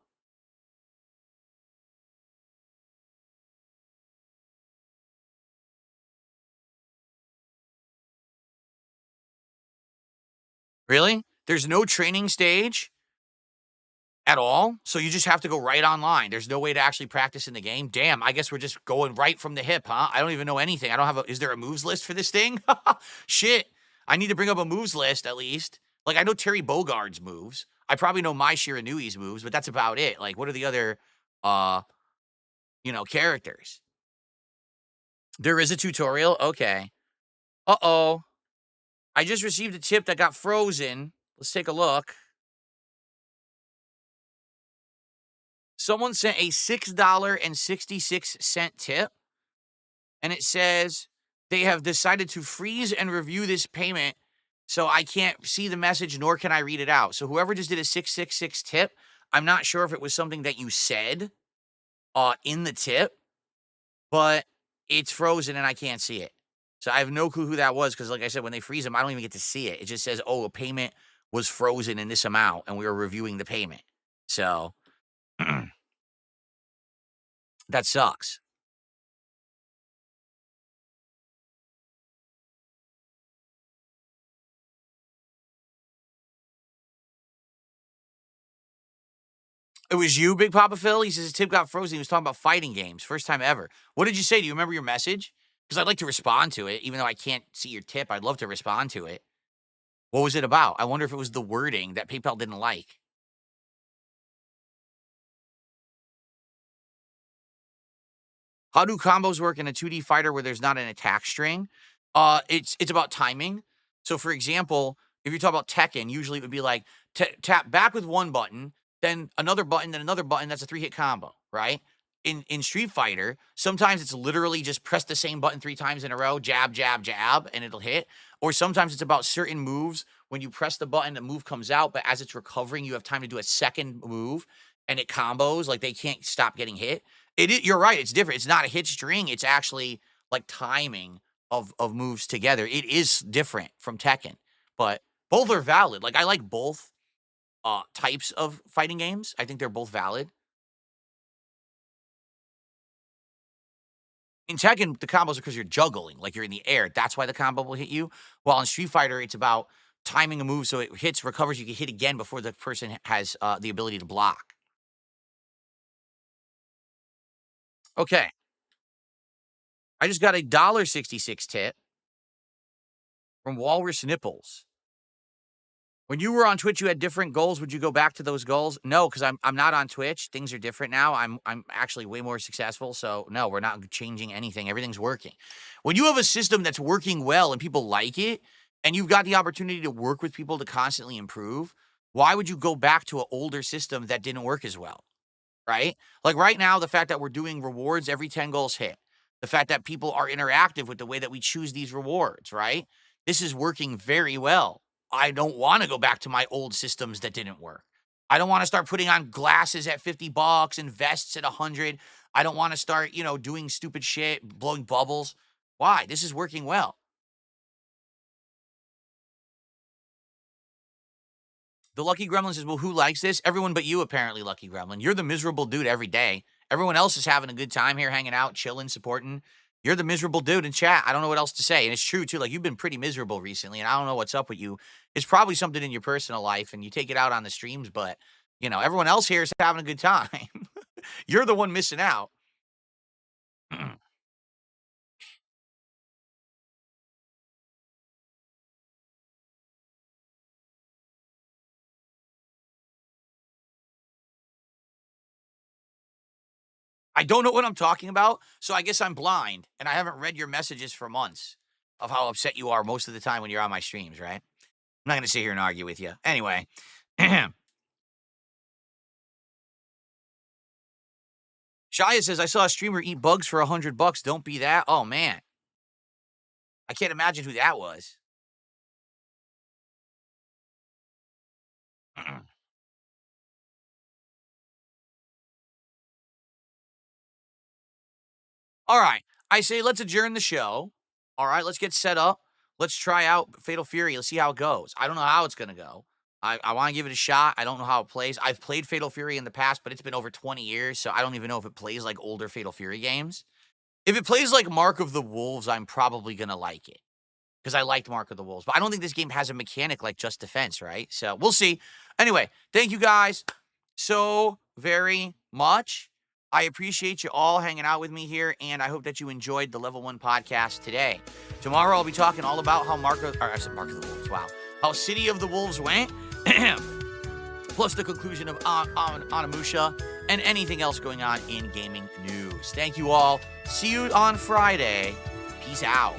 really? There's no training stage at all? So you just have to go right online. There's no way to actually practice in the game? Damn, I guess we're just going right from the hip, huh? I don't even know anything. I don't have a, is there a moves list for this thing? Shit. I need to bring up a moves list at least. Like, I know Terry Bogard's moves. I probably know Mai Shiranui's moves, but that's about it. Like, what are the other, uh, characters? There is a tutorial? Okay. Uh-oh. I just received a tip that got frozen. Let's take a look. Someone sent a $6.66 tip, and it says they have decided to freeze and review this payment, so I can't see the message nor can I read it out. So whoever just did a 666 tip, I'm not sure if it was something that you said in the tip, but it's frozen and I can't see it. So I have no clue who that was because, like I said, when they freeze them, I don't even get to see it. It just says, "Oh, a payment was frozen in this amount, and we were reviewing the payment." So that sucks. It was you, Big Papa Phil? He says his tip got frozen. He was talking about fighting games. First time ever. What did you say? Do you remember your message? Because I'd like to respond to it. Even though I can't see your tip, I'd love to respond to it. What was it about? I wonder if it was the wording that PayPal didn't like. How do combos work in a 2D fighter where there's not an attack string? It's about timing. So, for example, if you talk about Tekken, usually it would be like tap back with one button, then another button, then another button. That's a 3-hit combo, right? In Street Fighter, sometimes it's literally just press the same button 3 times in a row, jab, jab, jab, and it'll hit. Or sometimes it's about certain moves. When you press the button, the move comes out, but as it's recovering, you have time to do a second move, and it combos. Like they can't stop getting hit. You're right, it's different. It's not a hit string, it's actually, like, timing of moves together. It is different from Tekken, but both are valid. Like, I like both, types of fighting games. I think they're both valid. In Tekken, the combos are because 'cause you're juggling, like, you're in the air. That's why the combo will hit you. While in Street Fighter, it's about timing a move so it hits, recovers, you can hit again before the person has, the ability to block. Okay, I just got a $1.66 tip from Walrus Nipples. When you were on Twitch, you had different goals. Would you go back to those goals? No, because I'm not on Twitch. Things are different now. I'm actually way more successful. So no, we're not changing anything. Everything's working. When you have a system that's working well and people like it, and you've got the opportunity to work with people to constantly improve, why would you go back to an older system that didn't work as well? Right? Like right now, the fact that we're doing rewards every 10 goals hit, the fact that people are interactive with the way that we choose these rewards, right? This is working very well. I don't want to go back to my old systems that didn't work. I don't want to start putting on glasses at $50 and vests at 100. I don't want to start, doing stupid shit, blowing bubbles. Why? This is working well. The Lucky Gremlin says, well, who likes this? Everyone but you, apparently, Lucky Gremlin. You're the miserable dude every day. Everyone else is having a good time here, hanging out, chilling, supporting. You're the miserable dude in chat. I don't know what else to say. And it's true, too. Like, you've been pretty miserable recently, and I don't know what's up with you. It's probably something in your personal life, and you take it out on the streams, but, everyone else here is having a good time. You're the one missing out. I don't know what I'm talking about, so I guess I'm blind, and I haven't read your messages for months of how upset you are most of the time when you're on my streams, right? I'm not going to sit here and argue with you. Anyway. Shia says, I saw a streamer eat bugs for $100. Don't be that. Oh, man. I can't imagine who that was. All right. I say let's adjourn the show. All right. Let's get set up. Let's try out Fatal Fury. Let's see how it goes. I don't know how it's going to go. I want to give it a shot. I don't know how it plays. I've played Fatal Fury in the past, but it's been over 20 years, so I don't even know if it plays like older Fatal Fury games. If it plays like Mark of the Wolves, I'm probably going to like it because I liked Mark of the Wolves. But I don't think this game has a mechanic like Just Defense, right? So we'll see. Anyway, thank you guys so very much. I appreciate you all hanging out with me here, and I hope that you enjoyed the Level 1 podcast today. Tomorrow, I'll be talking all about how Mark of the Wolves, wow. How City of the Wolves went, plus the conclusion of Onimusha, and anything else going on in gaming news. Thank you all. See you on Friday. Peace out.